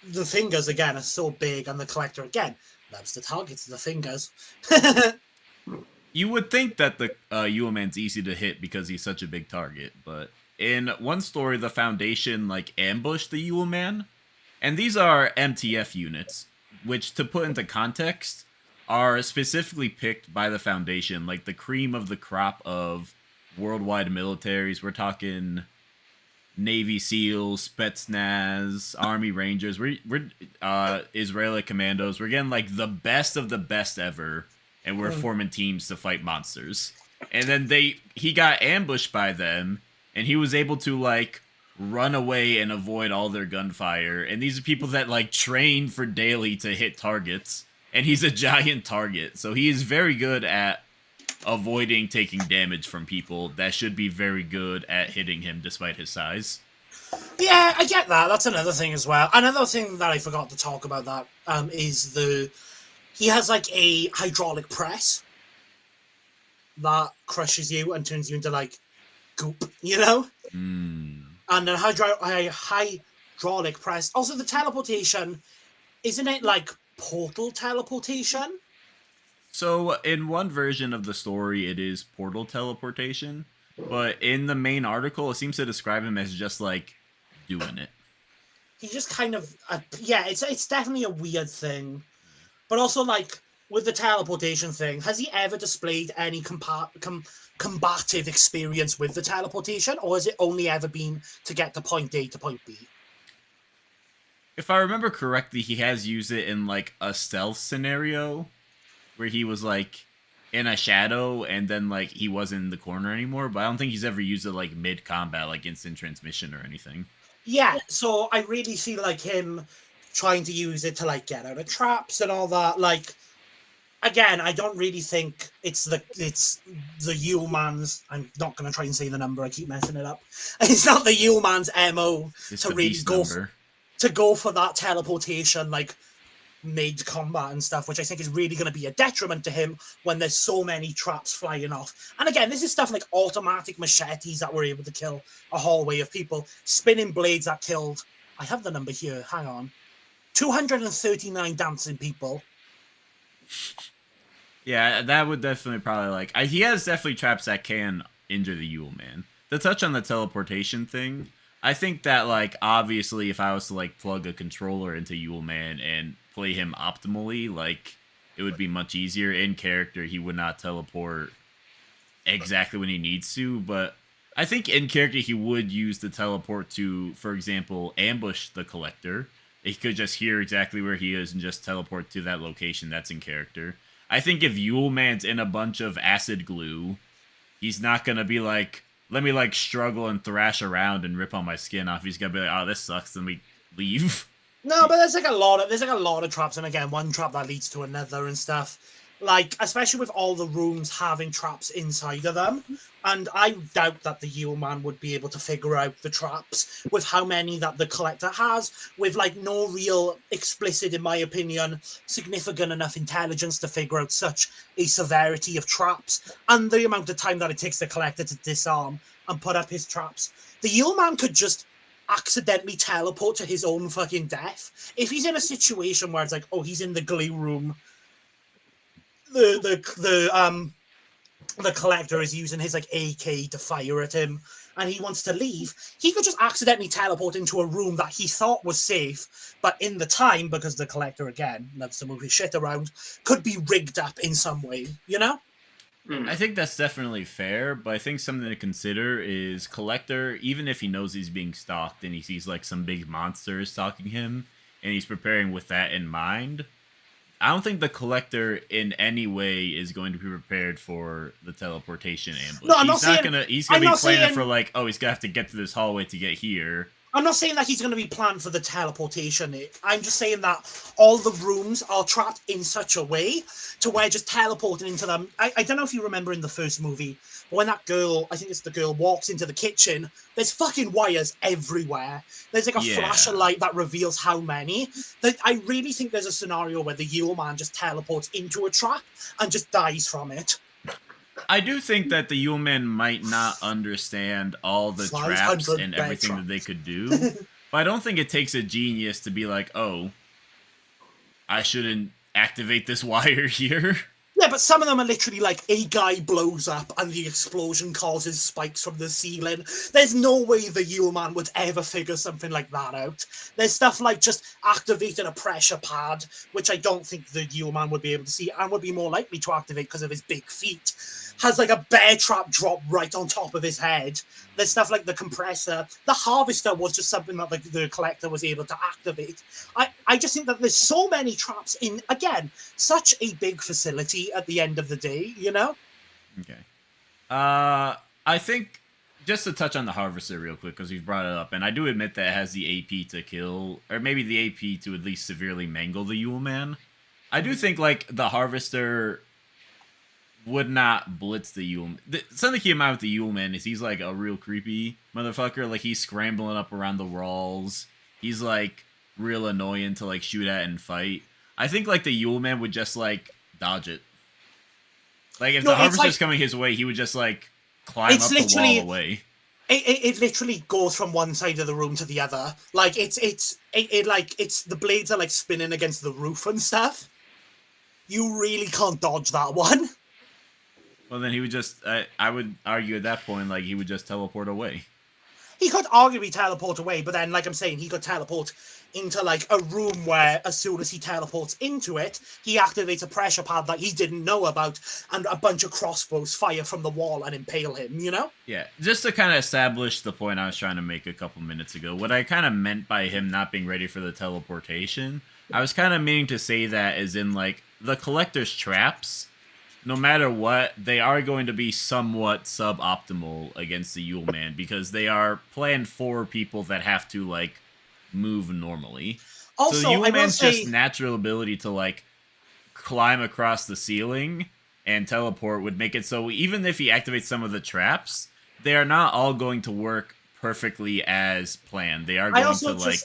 The fingers, again, are so big, and the Collector, again, loves to target the fingers. You would think that the Yule Man's easy to hit because he's such a big target, but in one story, the Foundation, like, ambushed the Yule Man, and these are MTF units, which, to put into context, are specifically picked by the Foundation, like the cream of the crop of worldwide militaries. We're talking Navy SEALs, Spetsnaz, Army Rangers, we're Israeli commandos. We're getting, like, the best of the best ever, and were forming teams to fight monsters. And then he got ambushed by them, and he was able to like run away and avoid all their gunfire. And these are people that like train for daily to hit targets, and he's a giant target, so he is very good at avoiding taking damage from people that should be very good at hitting him despite his size. Yeah, I get that. That's another thing as well. Another thing that I forgot to talk about that is he has like a hydraulic press that crushes you and turns you into like goop, you know? Mm. And a hydraulic press. Also, the teleportation, isn't it like portal teleportation? So in one version of the story, it is portal teleportation, but in the main article, it seems to describe him as just like doing it. He just kind of, it's definitely a weird thing. But also, like, with the teleportation thing, has he ever displayed any combative experience with the teleportation, or has it only ever been to get to point A to point B? If I remember correctly, he has used it in like a stealth scenario where he was like in a shadow and then like he wasn't in the corner anymore, but I don't think he's ever used it like mid-combat, like instant transmission or anything. Yeah, so I really see like him trying to use it to like get out of traps and all that. Like, again, I don't really think it's the Yule man's. I'm not gonna try and say the number. I keep messing it up. It's not the Yule man's MO It's to the really beast go for that teleportation like mid-combat and stuff, which I think is really going to be a detriment to him when there's so many traps flying off. And again, this is stuff like automatic machetes that were able to kill a hallway of people, spinning blades that killed, I have the number here, hang on, 239 dancing people. Yeah, that would definitely probably like... he has definitely traps that can injure the Yule Man. To touch on the teleportation thing, I think that, like, obviously if I was to, like, plug a controller into Yule Man and play him optimally, like, it would be much easier. In character, he would not teleport exactly when he needs to, but I think in character he would use the teleport to, for example, ambush the Collector. He could just hear exactly where he is and just teleport to that location. That's in character. I think if Yule Man's in a bunch of acid glue, he's not gonna be like, let me like struggle and thrash around and rip all my skin off. He's gonna be like, oh, this sucks, let me leave. No, but there's like a lot of traps, and again, one trap that leads to another and stuff. Like, especially with all the rooms having traps inside of them. And I doubt that the Yule Man would be able to figure out the traps with how many that the Collector has, with like no real explicit, in my opinion, significant enough intelligence to figure out such a severity of traps and the amount of time that it takes the Collector to disarm and put up his traps. The Yule Man could just accidentally teleport to his own fucking death. If he's in a situation where it's like, oh, he's in the glue room, the Collector is using his like AK to fire at him, and he wants to leave, he could just accidentally teleport into a room that he thought was safe, but in the time, because the Collector, again, loves to move his shit around, could be rigged up in some way, you know? I think that's definitely fair, but I think something to consider is Collector, even if he knows he's being stalked and he sees like some big monster stalking him, and he's preparing with that in mind, I don't think the Collector in any way is going to be prepared for the teleportation ambush. No, He's gonna be planning for like, oh, he's gonna have to get to this hallway to get here. I'm not saying that he's going to be planned for the teleportation, Nick. I'm just saying that all the rooms are trapped in such a way to where just teleporting into them... I don't know if you remember in the first movie, but when that girl, I think it's the girl, walks into the kitchen, there's fucking wires everywhere. There's like a flash of light that reveals how many. I really think there's a scenario where the Yule Man just teleports into a trap and just dies from it. I do think that the Yule Man might not understand all the traps and everything that they could do. But I don't think it takes a genius to be like, oh, I shouldn't activate this wire here. Yeah, but some of them are literally like a guy blows up and the explosion causes spikes from the ceiling. There's no way the Yule Man would ever figure something like that out. There's stuff like just activating a pressure pad, which I don't think the Yule Man would be able to see and would be more likely to activate because of his big feet. has like a bear trap drop right on top of his head. There's stuff like the compressor. The harvester was just something that the collector was able to activate. I just think that there's so many traps in, again, such a big facility at the end of the day, you know? Okay. I think just to touch on the harvester real quick because you've brought it up, and I do admit that it has the AP to kill, or maybe the AP to at least severely mangle the Yule Man. I do think like the harvester would not blitz the Yule. Something came out with the Yule Man is he's like a real creepy motherfucker. Like he's scrambling up around the walls. He's like real annoying to like shoot at and fight. I think like the Yule Man would just like dodge it. Like if the harvester's coming his way, he would just like climb up the wall away. It literally goes from one side of the room to the other. Like it's the blades are like spinning against the roof and stuff. You really can't dodge that one. Well, then he would just, I would argue at that point, like, he would just teleport away. He could arguably teleport away, but then, like I'm saying, he could teleport into, like, a room where as soon as he teleports into it, he activates a pressure pad that he didn't know about, and a bunch of crossbows fire from the wall and impale him, you know? Yeah, just to kind of establish the point I was trying to make a couple minutes ago, what I kind of meant by him not being ready for the teleportation, I was kind of meaning to say that as in, like, the collector's traps, no matter what, they are going to be somewhat suboptimal against the Yule Man because they are planned for people that have to, like, move normally. Also, so the Yule Man's just natural ability to, like, climb across the ceiling and teleport would make it so even if he activates some of the traps, they are not all going to work perfectly as planned. They are going to, like,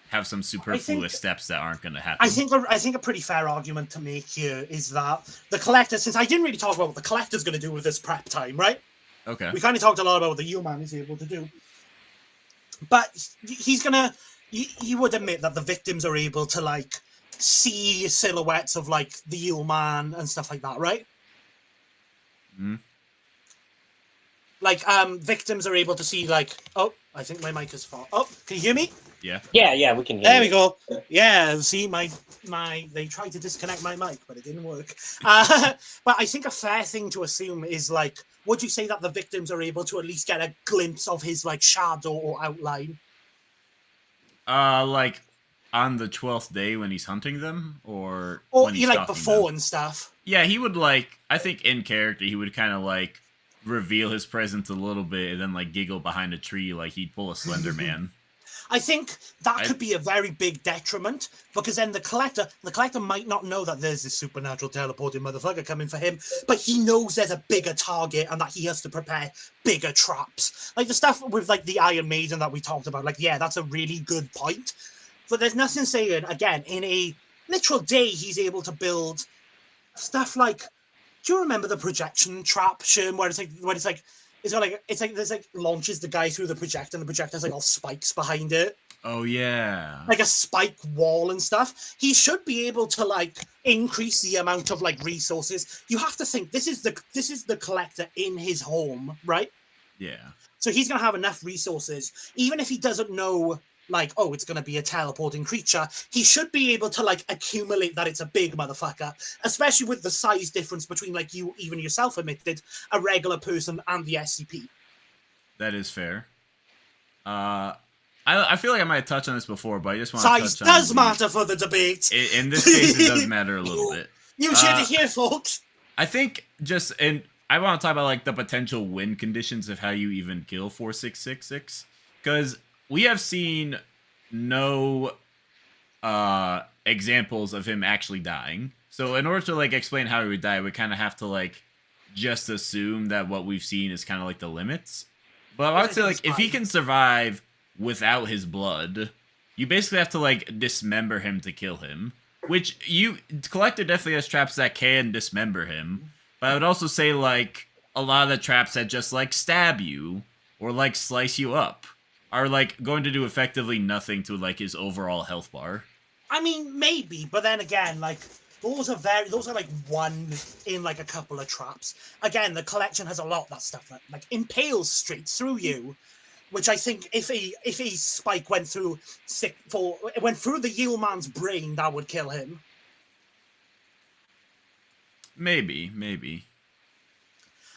have some superfluous steps that aren't going to happen. I think a pretty fair argument to make here is that the collector, since I didn't really talk about what the collector's going to do with this prep time, right? Okay. We kind of talked a lot about what the Yule Man is able to do. But he's going to, you would admit that the victims are able to, like, see silhouettes of, like, the Yule Man and stuff like that, right? Hmm. Like, victims are able to see, like, oh, I think my mic is full. Oh, can you hear me? Yeah. Yeah, we can hear There you. we go. Yeah, see, they tried to disconnect my mic, but it didn't work. But I think a fair thing to assume is, like, would you say that the victims are able to at least get a glimpse of his, like, shadow or outline? Like, on the 12th day when he's hunting them? Or when he's like, before them? and stuff? Yeah, he would, like, I think in character, he would kind of, like, reveal his presence a little bit and then, like, giggle behind a tree like he'd pull a Slender Man. I think that could be a very big detriment because then the collector might not know that there's this supernatural teleporting motherfucker coming for him, but he knows there's a bigger target and that he has to prepare bigger traps. Like the stuff with like the Iron Maiden that we talked about, like, yeah, that's a really good point. But there's nothing saying, again, in a literal day, he's able to build stuff like, do you remember the projection trap, Sherm, where it's like, there's like launches the guy through the projector and the projector's like all spikes behind it. Oh yeah. Like a spike wall and stuff. He should be able to like increase the amount of like resources. You have to think this is the collector in his home, right? Yeah. So he's gonna have enough resources, even if he doesn't know like, oh, it's gonna be a teleporting creature, he should be able to like accumulate that it's a big motherfucker, especially with the size difference between like you, even yourself admitted, a regular person and the SCP. That is fair. I feel like I might have touched on this before, but I just want to touch on does matter for the debate. In this case, it does matter a little bit. You should hear, folks. I think I want to talk about like the potential win conditions of how you even kill 4666, because we have seen no examples of him actually dying. So in order to like explain how he would die, we kind of have to like just assume that what we've seen is kind of like the limits. But I would say like if he can survive without his blood, you basically have to like dismember him to kill him. Which Collector definitely has traps that can dismember him. But I would also say like a lot of the traps that just like stab you or like slice you up are like going to do effectively nothing to like his overall health bar. I mean, maybe, but then again, like those are like one in like a couple of traps. Again, the collection has a lot of that stuff that like impales straight through you, which I think if a spike went through the Yule Man's brain, that would kill him. Maybe.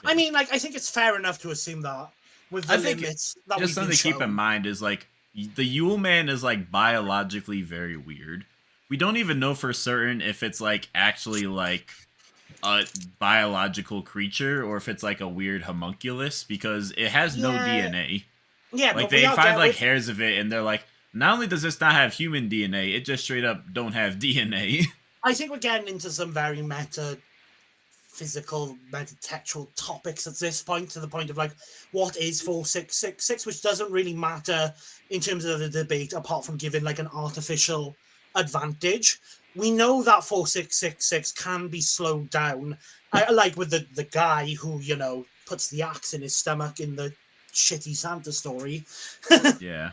I mean, like, I think it's fair enough to assume that with the I think limits that just we've something been to keep in shown. mind is like the Yule Man is like biologically very weird. We don't even know for certain if it's like actually like a biological creature or if it's like a weird homunculus because it has no Yeah, DNA. yeah, Like but we they are find like with, hairs of it and they're like, not only does this not have human DNA, it just straight up don't have DNA. I think we're getting into some very metatextual topics at this point, to the point of like, what is 4666, which doesn't really matter in terms of the debate, apart from giving like an artificial advantage. We know that 4666 can be slowed down. Like with the guy who, puts the axe in his stomach in the shitty Santa story. Yeah.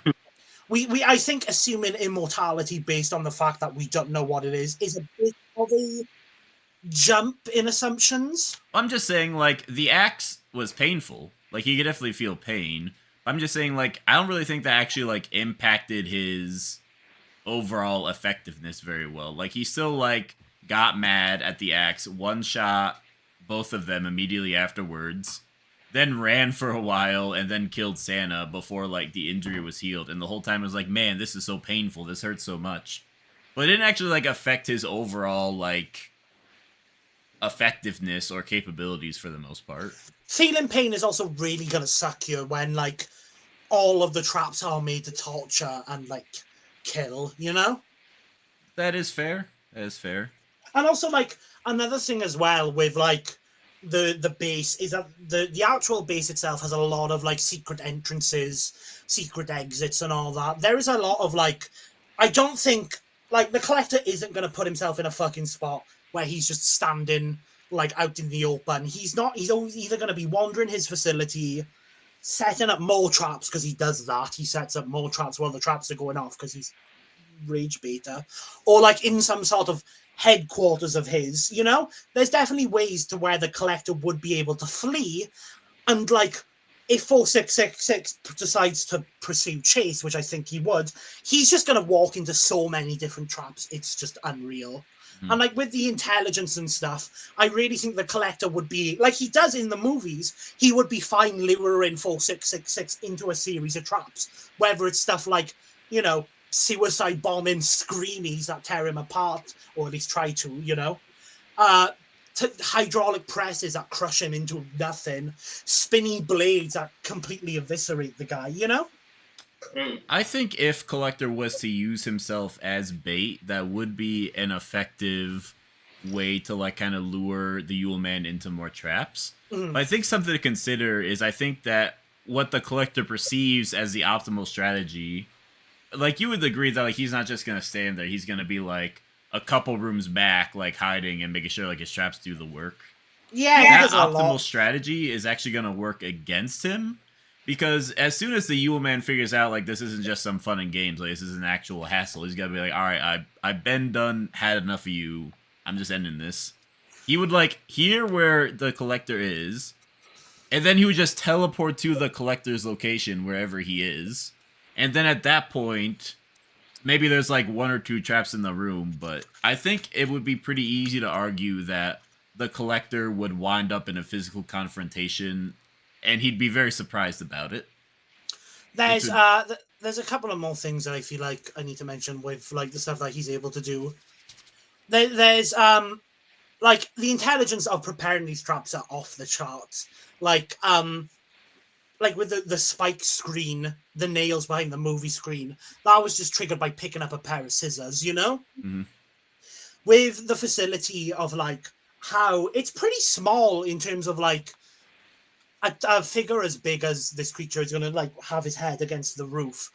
I think assuming immortality based on the fact that we don't know what it is a bit of a jump in assumptions. I'm just saying, like, the axe was painful. Like, he could definitely feel pain. I'm just saying, like, I don't really think that actually, like, impacted his overall effectiveness very well. Like, he still, like, got mad at the axe, one shot both of them immediately afterwards, then ran for a while, and then killed Santa before, like, the injury was healed. And the whole time it was like, man, this is so painful. This hurts so much. But it didn't actually, like, affect his overall, like, effectiveness or capabilities for the most part. Feeling pain is also really going to suck you when, like, all of the traps are made to torture and, like, kill, That is fair. That is fair. And also, like, another thing as well with, like, the base is that the actual base itself has a lot of, like, secret entrances, secret exits and all that. There is a lot of, like, I don't think, like, the Collector isn't going to put himself in a fucking spot where he's just standing, like, out in the open. He's always either going to be wandering his facility, setting up more traps, because he does that. He sets up more traps while the traps are going off, because he's rage beta, or, like, in some sort of headquarters of his, There's definitely ways to where the Collector would be able to flee, and, like, if 4666 decides to pursue chase, which I think he would, he's just going to walk into so many different traps. It's just unreal. And, like, with the intelligence and stuff, I really think the Collector would be, like he does in the movies, he would be fine luring 4666 into a series of traps. Whether it's stuff like, suicide bombing screamies that tear him apart, or at least try to, to hydraulic presses that crush him into nothing, spinny blades that completely eviscerate the guy, I think if Collector was to use himself as bait, that would be an effective way to, like, kind of lure the Yule Man into more traps. But I think something to consider is I think that what the Collector perceives as the optimal strategy, like, you would agree that, like, he's not just going to stand there. He's going to be, like, a couple rooms back, like, hiding and making sure, like, his traps do the work. Yeah, That optimal strategy is actually going to work against him. Because as soon as the Yule Man figures out, like, this isn't just some fun and games, like, this is an actual hassle, he's gonna be like, alright, I've been done, had enough of you, I'm just ending this. He would, like, hear where the Collector is, and then he would just teleport to the Collector's location, wherever he is. And then at that point, maybe there's, like, one or two traps in the room, but I think it would be pretty easy to argue that the Collector would wind up in a physical confrontation, and he'd be very surprised about it. There's there's a couple of more things that I feel like I need to mention with, like, the stuff that he's able to do. There's like, the intelligence of preparing these traps are off the charts. Like with the spike screen, the nails behind the movie screen, that was just triggered by picking up a pair of scissors, Mm-hmm. With the facility of, like, how it's pretty small in terms of, like, a figure as big as this creature is going to, like, have his head against the roof.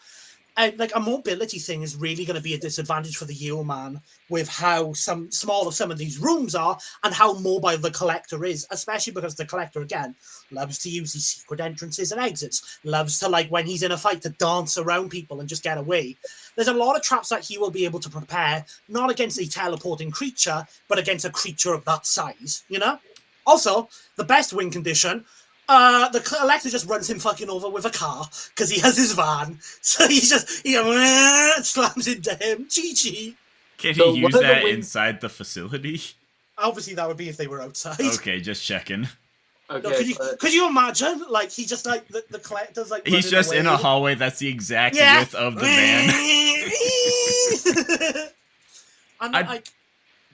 And, like, a mobility thing is really going to be a disadvantage for the Yule Man with how smaller some of these rooms are and how mobile the Collector is, especially because the Collector, again, loves to use these secret entrances and exits, loves to, like, when he's in a fight, to dance around people and just get away. There's a lot of traps that he will be able to prepare, not against a teleporting creature, but against a creature of that size, Also, the best win condition, the Collector just runs him fucking over with a car because he has his van. So he slams into him. Chi-chi. Can So he what use are the that wins- inside the facility? Obviously, that would be if they were outside. Okay, just checking. No, Okay, but could you imagine? Like he just like the collector's like He's running just in a away. hallway that's the exact Yeah. width of the van. And I- like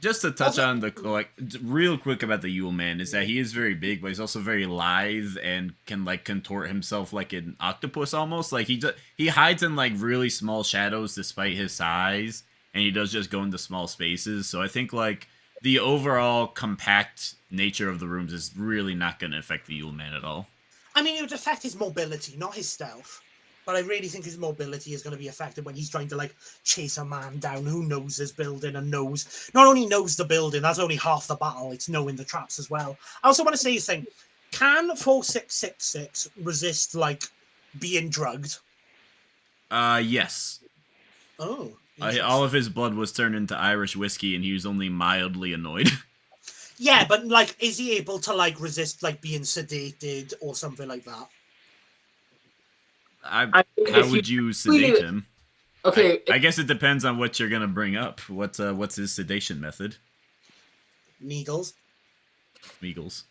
Just to touch Also- on the real quick about the Yule Man is that he is very big, but he's also very lithe and can like contort himself like an octopus almost. Like he hides in like really small shadows despite his size, and he does just go into small spaces. So I think like the overall compact nature of the rooms is really not going to affect the Yule Man at all. I mean, it would affect his mobility, not his stealth. But I really think his mobility is going to be affected when he's trying to like chase a man down who knows his building and not only knows the building, that's only half the battle, it's knowing the traps as well. I also want to say this thing. Can 4666 resist like being drugged? Yes. Oh. All of his blood was turned into Irish whiskey, and he was only mildly annoyed. Yeah, but like, is he able to like resist like being sedated or something like that? I mean, How if would you sedate him? Okay, I guess it depends on what you're gonna bring up. What's his sedation method? Needles. Meagles.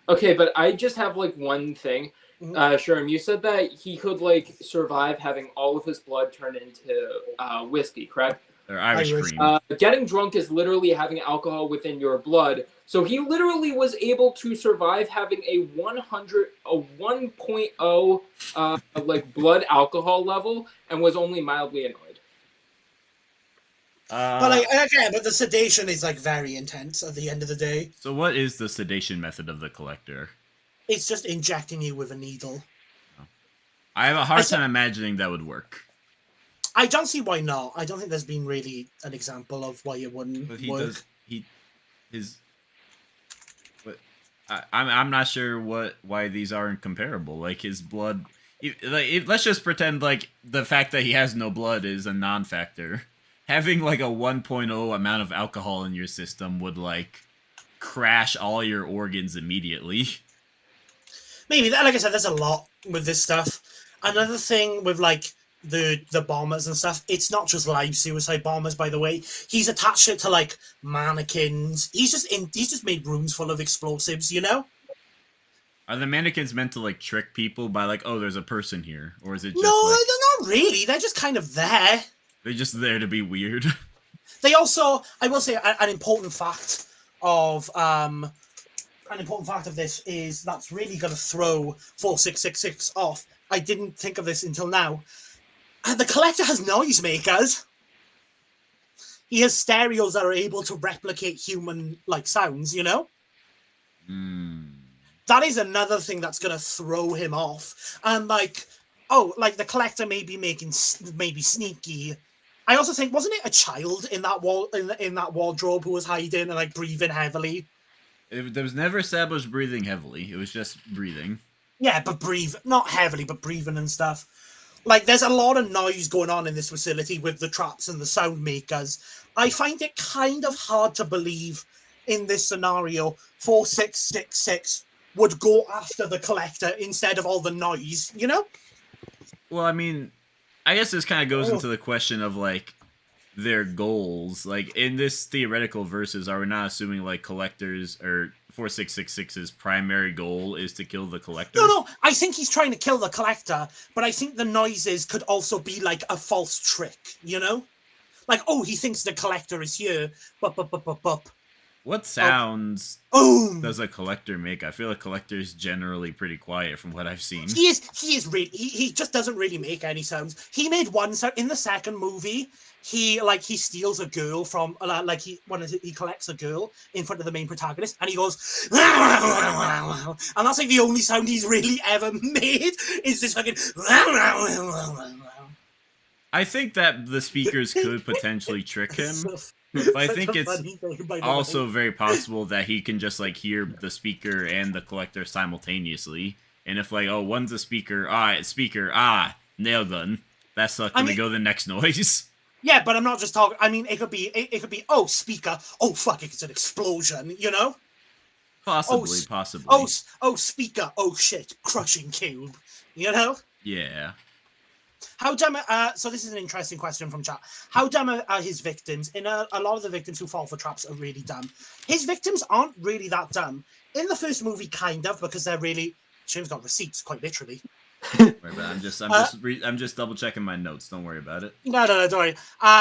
okay, but I just have like one thing. Mhm. Sherm, you said that he could like survive having all of his blood turned into whiskey, correct? Or Irish Irish. cream. Getting drunk is literally having alcohol within your blood. So he literally was able to survive having a 1.0 like blood alcohol level and was only mildly annoyed. But like again, but the sedation is like very intense at the end of the day. So what is the sedation method of the collector? It's just injecting you with a needle. I have a hard time imagining that would work. I don't see why not. I don't think there's been really an example of why it wouldn't But he work. does I'm not sure why these aren't comparable. Like his blood, let's just pretend like the fact that he has no blood is a non-factor. Having like a 1.0 amount of alcohol in your system would like crash all your organs immediately. Maybe that, like I said, there's a lot with this stuff. Another thing with like the bombers and stuff, it's not just live suicide bombers, by the way. He's attached it to like mannequins. He's just made rooms full of explosives, you know? Are the mannequins meant to like trick people by like, oh, there's a person here, or is it just No, like they're not really. They're just kind of there. they're just there to be weird? They also, I will say, an important fact of this is that's really going to throw 4666 off. I didn't think of this until now. The collector has noisemakers. He has stereos that are able to replicate human-like sounds, you know? That is another thing that's going to throw him off. And like, like the collector maybe maybe sneaky. I also think, wasn't it a child in that in that wardrobe who was hiding and like breathing heavily? There was never established breathing heavily. It was just breathing. Yeah, but not heavily, but breathing and stuff. Like, there's a lot of noise going on in this facility with the traps and the sound makers. I find it kind of hard to believe in this scenario 4666 would go after the collector instead of all the noise, you know? Well, I mean, I guess this kind of goes into the question of like their goals. Like in this theoretical versus, are we not assuming like collectors or 4666's primary goal is to kill the collector? No, I think he's trying to kill the collector, but I think the noises could also be like a false trick, you know? Like, oh, he thinks the collector is here, bup. What sounds does a collector make? I feel like collector is generally pretty quiet from what I've seen. He just doesn't really make any sounds. He made one sound in the second movie. He steals a girl from he collects a girl in front of the main protagonist, and he goes, and that's like the only sound he's really ever made is this fucking. I think that the speakers could potentially trick him. But I think it's also very possible that he can just like hear the speaker and the collector simultaneously. And if like, oh, one's a speaker, it's speaker, nail gun. That sucked. Let me go the next noise. Yeah, but I'm not just talking. I mean, it could be oh, speaker. Oh fuck, it's an explosion. You know. Possibly. Oh, speaker. Oh shit, crushing cube. You know. Yeah. How dumb? So this is an interesting question from chat. How dumb are his victims? In a lot of the victims who fall for traps are really dumb. His victims aren't really that dumb. In the first movie, kind of, because they're really. Shane's got receipts, quite literally. I'm just double checking my notes. Don't worry about it. No, don't worry.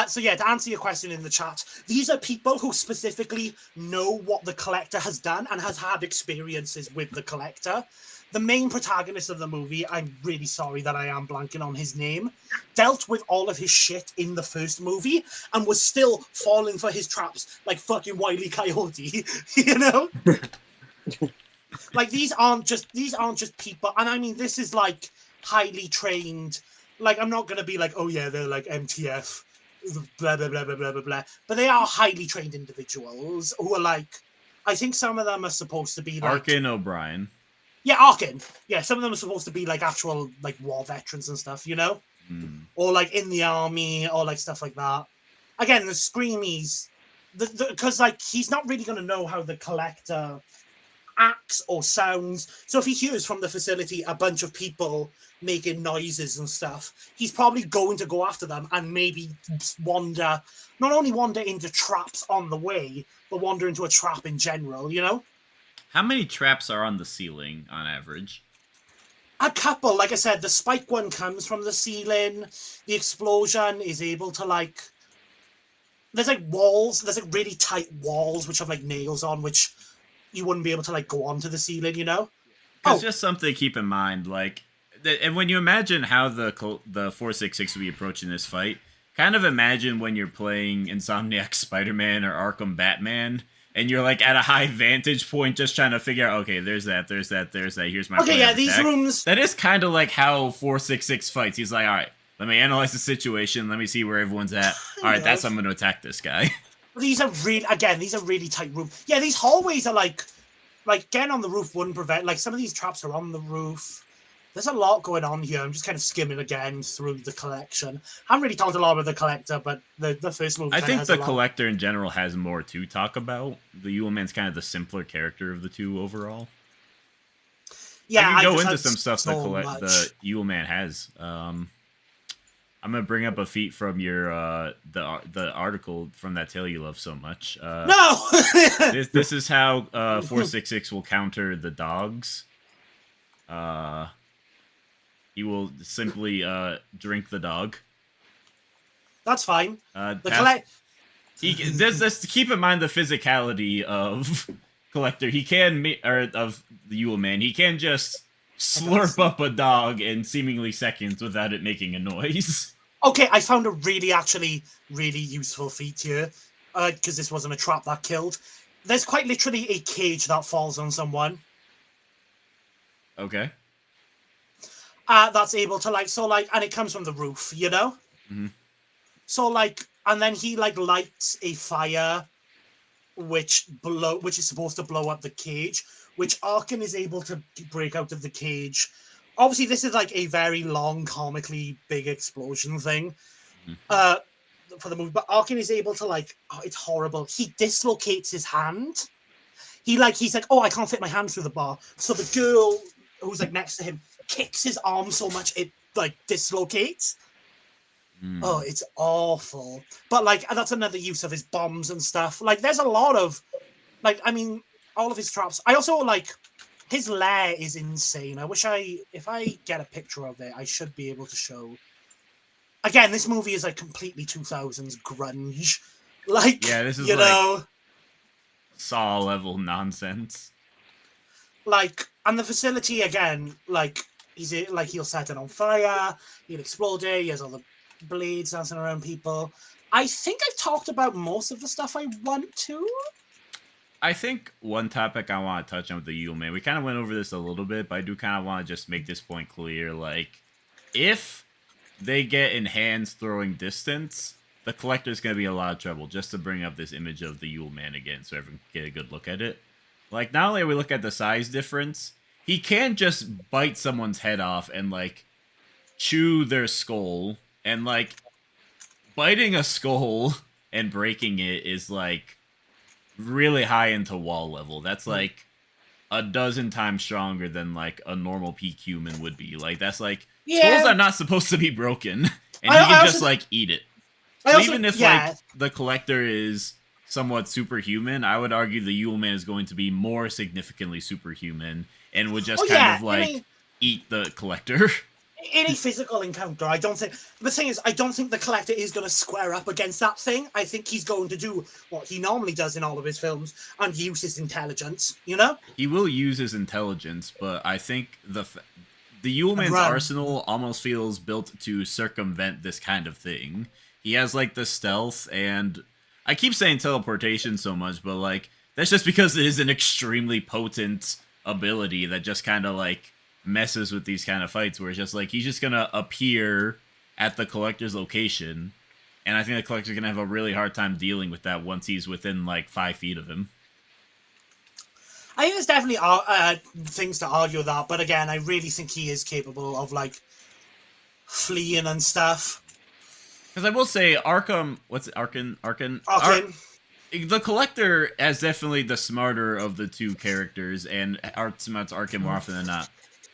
So yeah, to answer your question in the chat, these are people who specifically know what the collector has done and has had experiences with the collector. The main protagonist of the movie, I'm really sorry that I am blanking on his name, dealt with all of his shit in the first movie and was still falling for his traps like fucking Wile E. Coyote, you know? Like these aren't just people, and I mean this is like highly trained. Like I'm not gonna be like, oh yeah, they're like MTF, blah blah blah blah blah blah blah. But they are highly trained individuals who are like, I think some of them are supposed to be like Arkin O'Brien. Yeah, Arkin. Yeah, some of them are supposed to be like actual like war veterans and stuff, you know, or like in the army or like stuff like that. Again, the Screamies, because like he's not really gonna know how the collector acts or sounds. So if he hears from the facility a bunch of people making noises and stuff, he's probably going to go after them and maybe not only wander into traps on the way, but wander into a trap in general, you know? How many traps are on the ceiling on average? A couple. Like I said, the spike one comes from the ceiling. The explosion is able to like... There's like walls. There's like really tight walls which have like nails on, which you wouldn't be able to like go onto the ceiling, you know? Because just something to keep in mind, like... And when you imagine how the 466 will be approaching this fight, kind of imagine when you're playing Insomniac Spider-Man or Arkham Batman... And you're like at a high vantage point, just trying to figure out, okay, there's that. Here's my plan Okay, yeah, of these attack. rooms. That is kind of like how 466 fights. He's like, all right, let me analyze the situation. Let me see where everyone's at. All right, that's how I'm going to attack this guy. These are really tight rooms. Yeah, these hallways are like getting on the roof wouldn't prevent. Like some of these traps are on the roof. There's a lot going on here. I'm just kind of skimming again through the collection. I haven't really talked a lot about the collector, but the first movie. I think the collector in general has more to talk about. The Yule Man's kind of the simpler character of the two overall. Yeah, I can go into some stuff the Yule Man has. I'm gonna bring up a feat from your the article from that tale you love so much. No. this is how 466 will counter the dogs. He will simply drink the dog. That's fine. Just keep in mind the physicality of Collector. He can of the Yule Man. He can just slurp up a dog in seemingly seconds without it making a noise. Okay, I found a really useful feat here, because this wasn't a trap that killed. There's quite literally a cage that falls on someone. Okay. That's able to and it comes from the roof, you know? Mm-hmm. So and then he lights a fire which is supposed to blow up the cage, which Arkin is able to break out of the cage. Obviously, this is like a very long, comically big explosion thing for the movie, but Arkin is able to it's horrible. He dislocates his hand. He's like, oh, I can't fit my hand through the bar. So the girl who's next to him kicks his arm so much it dislocates. Oh, it's awful. But that's another use of his bombs and stuff. There's a lot of all of his traps. I also his lair is insane. I wish if I get a picture of it, I should be able to show. Again, this movie is completely 2000s grunge. Yeah, this is know, Saw level nonsense. And the facility again, he'll set it on fire, he'll explode it, he has all the blades dancing around people. I think I've talked about most of the stuff I want to. I think one topic I want to touch on with the Yule Man, we kind of went over this a little bit, but I do kind of want to just make this point clear. If they get enhanced throwing distance, the collector's going to be in a lot of trouble, just to bring up this image of the Yule Man again so everyone can get a good look at it. Not only are we look at the size difference, he can't just bite someone's head off and, chew their skull. And, biting a skull and breaking it is, really high into wall level. That's, a dozen times stronger than like a normal peak human would be. Like that's like Yeah. skulls are not supposed to be broken, and I he can also- just like eat it. I So also- even if yeah. like the collector is somewhat superhuman, I would argue the Yule Man is going to be more significantly superhuman and would just Oh, kind yeah, of like eat the collector. In a physical encounter, I don't think. The thing is, I don't think the collector is going to square up against that thing. I think he's going to do what he normally does in all of his films and use his intelligence. You know? He will use his intelligence, but I think the Yule Man's Run. arsenal almost feels built to circumvent this kind of thing. He has like the stealth, and I keep saying teleportation so much, but like that's just because it is an extremely potent ability that just kind of like messes with these kind of fights, where it's just like he's just gonna appear at the collector's location, and I think the collector's gonna have a really hard time dealing with that once he's within like 5 feet of him. I think there's definitely things to argue with that, but again, I really think he is capable of like fleeing and stuff. Because I will say, Arkham, what's it, Arkin? Okay. The collector is definitely the smarter of the two characters, and outsmarts Arkin more often than not.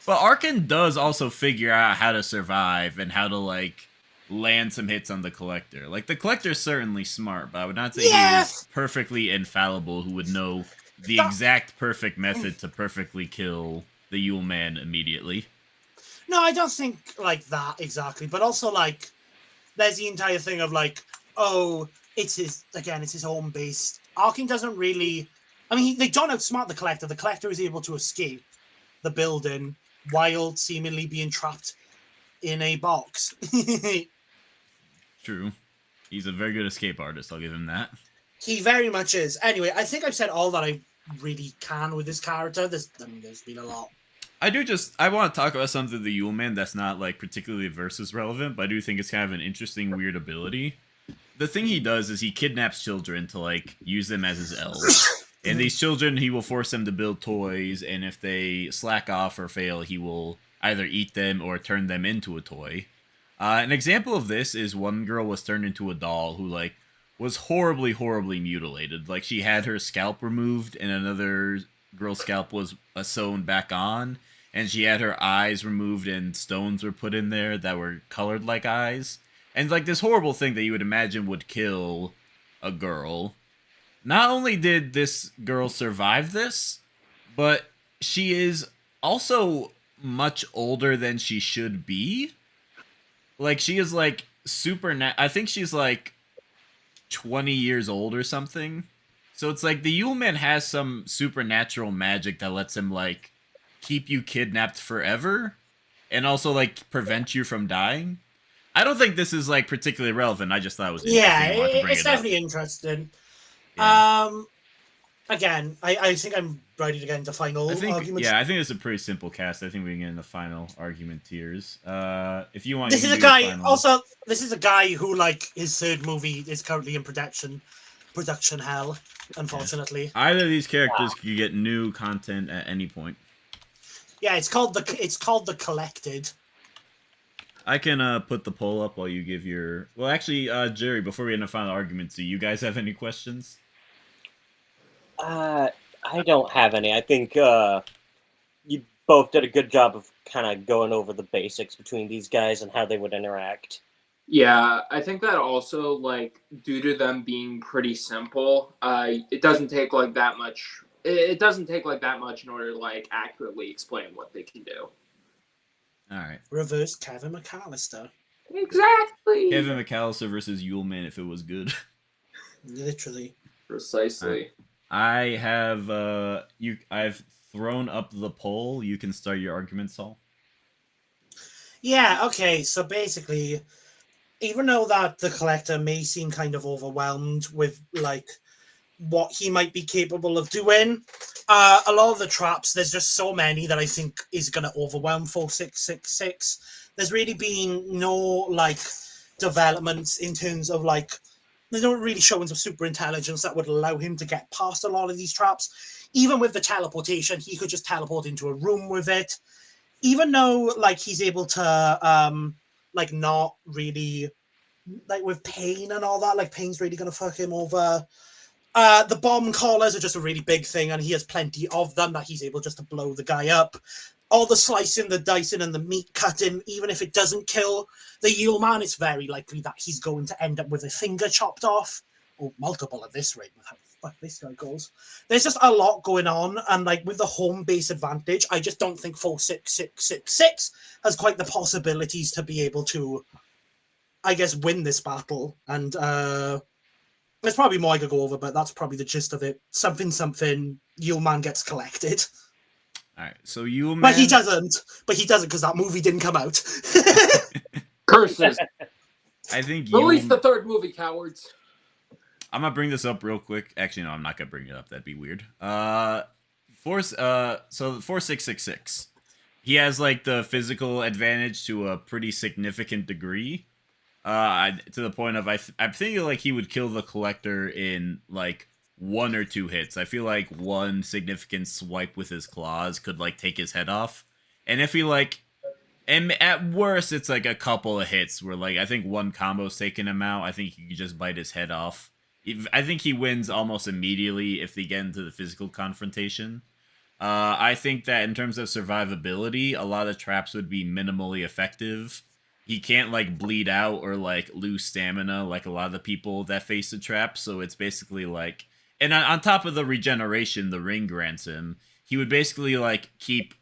But Arkin does also figure out how to survive and how to like land some hits on the collector. Like the collector's certainly smart, but I would not say he is perfectly infallible who would know the exact perfect method to perfectly kill the Yule Man immediately. No, I don't think like that exactly, but also like there's the entire thing of like, oh, it's his home base. Arkin doesn't really. I mean, they don't outsmart the collector. The collector is able to escape the building while seemingly being trapped in a box. True. He's a very good escape artist, I'll give him that. He very much is. Anyway, I think I've said all that I really can with this character. There's been a lot. I want to talk about something of the Yule Man that's not like particularly versus relevant, but I do think it's kind of an interesting, weird ability. The thing he does is he kidnaps children to like use them as his elves. And these children, he will force them to build toys, and if they slack off or fail, he will either eat them or turn them into a toy. An example of this is one girl was turned into a doll who like was horribly, horribly mutilated. Like she had her scalp removed, and another girl's scalp was sewn back on, and she had her eyes removed, and stones were put in there that were colored like eyes. And like this horrible thing that you would imagine would kill a girl. Not only did this girl survive this, but she is also much older than she should be. Like, she is, like, I think she's, like, 20 years old or something. So it's like the Yule Man has some supernatural magic that lets him, like, keep you kidnapped forever. And also, like, prevent you from dying. I don't think this is, like, particularly relevant. I just thought it was interesting. Yeah, it's definitely interesting. Yeah. Again, I think I'm ready to get into final arguments. Yeah, I think it's a pretty simple cast. I think we can get into final argument tiers. If you want, this you is a guy. Also, this is a guy who, like, his third movie is currently in production hell. Unfortunately, either of these characters could get new content at any point. Yeah, it's called the Collected. I can put the poll up while you give your. Well, actually, Jerry, before we get into final arguments, do you guys have any questions? I don't have any. I think you both did a good job of kind of going over the basics between these guys and how they would interact. Yeah, I think that also, like, due to them being pretty simple, it doesn't take like that much. It doesn't take like that much in order to like accurately explain what they can do. All right. Reverse Kevin McAllister. Exactly. Kevin McAllister versus Yule Man if it was good. Literally. Precisely. I have I've thrown up the poll. You can start your argument, Saul. Yeah, okay, so basically, even though that the collector may seem kind of overwhelmed with like what he might be capable of doing, a lot of the traps, there's just so many that I think is going to overwhelm 4666. There's really been no like developments in terms of like there's no really showings of super intelligence that would allow him to get past a lot of these traps. Even with the teleportation, he could just teleport into a room with it. Even though like he's able to like not really like with pain and all that, like pain's really gonna fuck him over. The bomb collars are just a really big thing, and he has plenty of them that he's able just to blow the guy up. All the slicing, the dicing, and the meat cutting, even if it doesn't kill the Yule Man, it's very likely that he's going to end up with a finger chopped off, or multiple at this rate, with how the fuck this guy goes. There's just a lot going on, and like with the home base advantage, I just don't think 46666 has quite the possibilities to be able to, I guess, win this battle. And there's probably more I could go over, but that's probably the gist of it. Something, Yule Man gets collected. All right, so Yule Man. But he doesn't because that movie didn't come out. Curses. I think Release the third movie, cowards. I'm gonna bring this up real quick. Actually, no, I'm not gonna bring it up. That'd be weird. So 4666. He has like the physical advantage to a pretty significant degree. To the point of I'm thinking like he would kill the collector in like 1 or 2 hits. I feel like one significant swipe with his claws could like take his head off. And if he like, and at worst it's like a couple of hits where like I think one combo's taking him out. I think he could just bite his head off. I think he wins almost immediately if they get into the physical confrontation. I think that in terms of survivability, a lot of traps would be minimally effective. He can't like bleed out or like lose stamina like a lot of the people that face the trap. So it's basically like, and on top of the regeneration the ring grants him, he would basically like keep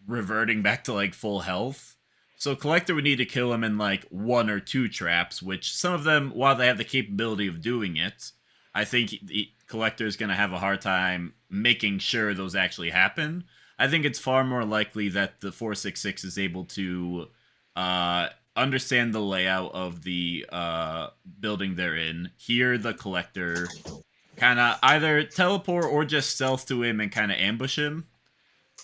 reverting back to like full health. So Collector would need to kill him in like 1 or 2 traps, which some of them, while they have the capability of doing it, I think the Collector is going to have a hard time making sure those actually happen. I think it's far more likely that the 466 is able to understand the layout of the building they're in, hear the Collector, kind of either teleport or just stealth to him and kind of ambush him.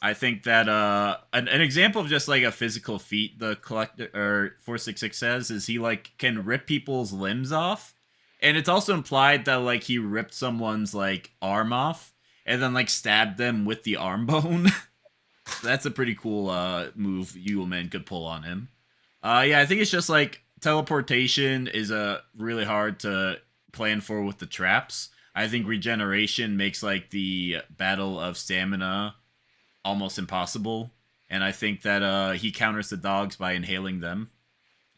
I think that an example of just like a physical feat the Collector or 466 says is he like can rip people's limbs off, and it's also implied that like he ripped someone's like arm off and then like stabbed them with the arm bone. That's a pretty cool move Yule Man could pull on him. Yeah, I think it's just like teleportation is really hard to plan for with the traps. I think regeneration makes like the battle of stamina almost impossible, and I think that he counters the dogs by inhaling them.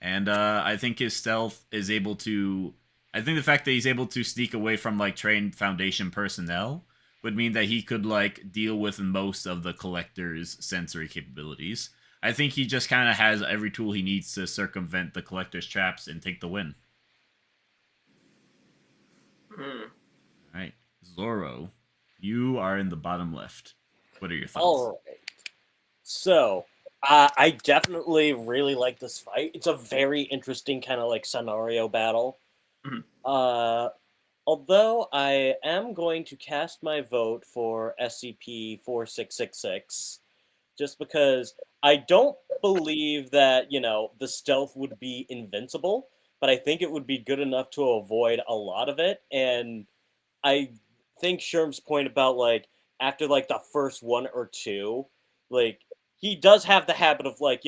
And I think his stealth is able to. I think the fact that he's able to sneak away from like trained Foundation personnel would mean that he could like deal with most of the Collector's sensory capabilities. I think he just kind of has every tool he needs to circumvent the Collector's traps and take the win. All right, Zorro, you are in the bottom left. What are your thoughts? All right. So, I definitely really like this fight. It's a very interesting kind of like scenario battle. Although I am going to cast my vote for SCP-4666, just because I don't believe that, the stealth would be invincible, but I think it would be good enough to avoid a lot of it. And I think Sherm's point about, like, after, like, the first 1 or 2, like, he does have the habit of, like,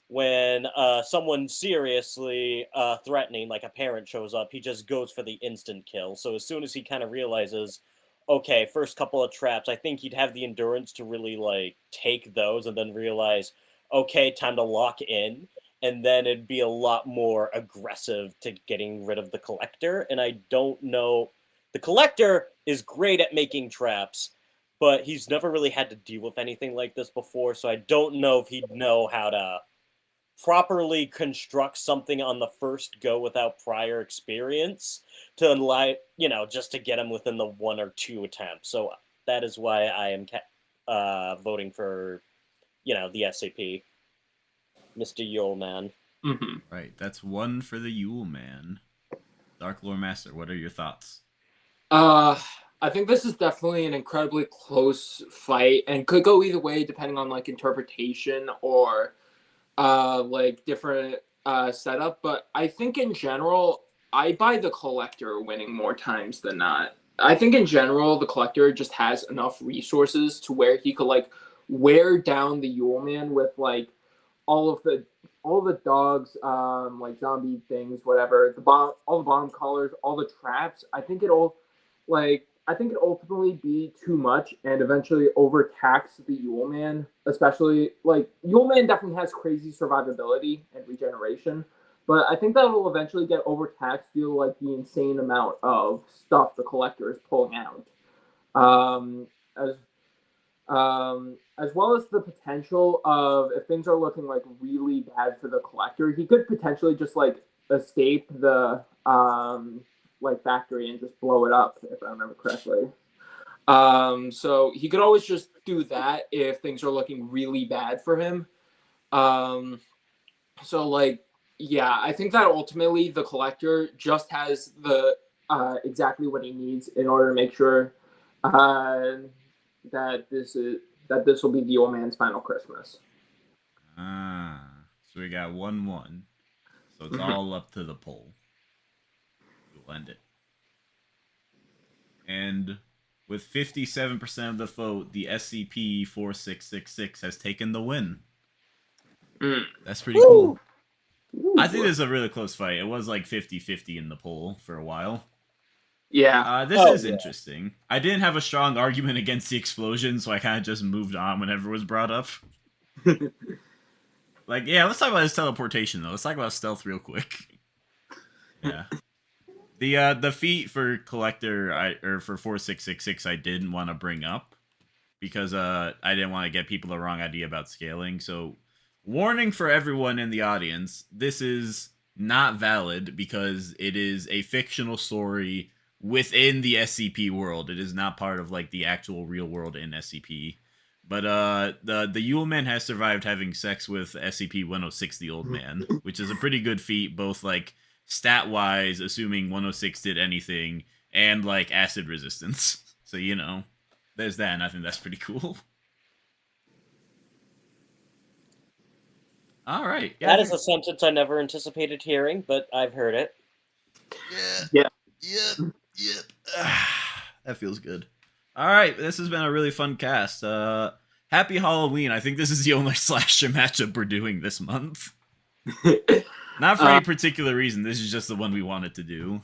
when someone seriously threatening, like a parent, shows up, he just goes for the instant kill. So as soon as he kind of realizes, okay, first couple of traps, I think he'd have the endurance to really, like, take those and then realize, okay, time to lock in. And then it'd be a lot more aggressive to getting rid of the Collector. And I don't know. The Collector is great at making traps, but he's never really had to deal with anything like this before. So I don't know if he'd know how to properly construct something on the first go without prior experience to, like, just to get him within the 1 or 2 attempts. So that is why I am voting for, the SCP, Mr. Yule Man. Right, that's 1 for the Yule Man. Dark Lore Master, what are your thoughts? I think this is definitely an incredibly close fight and could go either way depending on like interpretation or like different setup. But I think in general, I buy the Collector winning more times than not. I think in general, the Collector just has enough resources to where he could like wear down the Yule Man with like all the dogs, like zombie things, whatever, all the bottom colors, all the traps. I think like I think it ultimately be too much and eventually overtax the Yule Man, especially like Yule Man definitely has crazy survivability and regeneration, but I think that will eventually get overtaxed due to like the insane amount of stuff the collector is pulling out. Um, as as well as the potential of if things are looking like really bad for the collector, he could potentially just like escape the like factory and just blow it up, if I remember correctly. So he could always just do that if things are looking really bad for him. Um, so like yeah, I think that ultimately the collector just has the exactly what he needs in order to make sure uh, that this will be the old man's final Christmas. Ah, so we got 1-1. So it's all up to the poll. We'll end it. And with 57% of the vote, the SCP-4666 has taken the win. That's pretty cool. I think this is a really close fight. It was like 50-50 in the poll for a while. Yeah. This is interesting. I didn't have a strong argument against the explosion, so I kind of just moved on whenever it was brought up. Like, yeah, let's talk about his teleportation, though. Let's talk about stealth real quick. Yeah. The feat for Collector, or for 4666, I didn't want to bring up. Because I didn't want to get people the wrong idea about scaling. So, warning for everyone in the audience, this is not valid because it is a fictional story within the SCP world. It is not part of like the actual real world in SCP. But the Yule Man has survived having sex with SCP-106, the Old Man, which is a pretty good feat, both like stat-wise, assuming 106 did anything, and like acid resistance. So you know, there's that, and I think that's pretty cool. All right, yeah, that is a sentence I never anticipated hearing, but I've heard it. Yeah. Yep. That feels good. All right, this has been a really fun cast. Happy Halloween. I think this is the only slasher matchup we're doing this month. Not for any particular reason. This is just the one we wanted to do.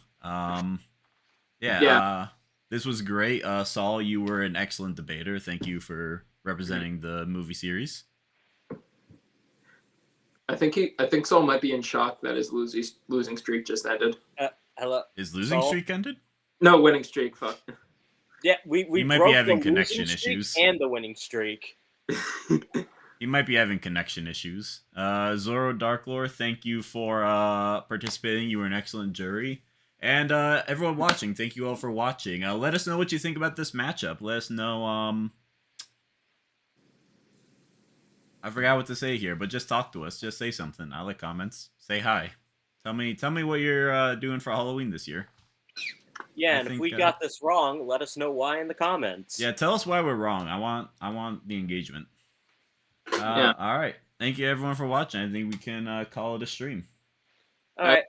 This was great. Saul, you were an excellent debater. Thank you for representing the movie series. I think Saul might be in shock that his losing streak just ended. Hello. His losing streak ended? No, winning streak. Fuck. Yeah, we might broke be having the connection losing streak issues and the winning streak. He might be having connection issues. Zoro Darklore, thank you for participating. You were an excellent jury. And everyone watching, thank you all for watching. Let us know what you think about this matchup. Let us know. I forgot what to say here, but just talk to us. Just say something. I like comments. Say hi. Tell me what you're doing for Halloween this year. Yeah, and if we got this wrong, let us know why in the comments. Yeah, tell us why we're wrong. I want the engagement. Yeah. All right. Thank you everyone for watching. I think we can call it a stream. All right.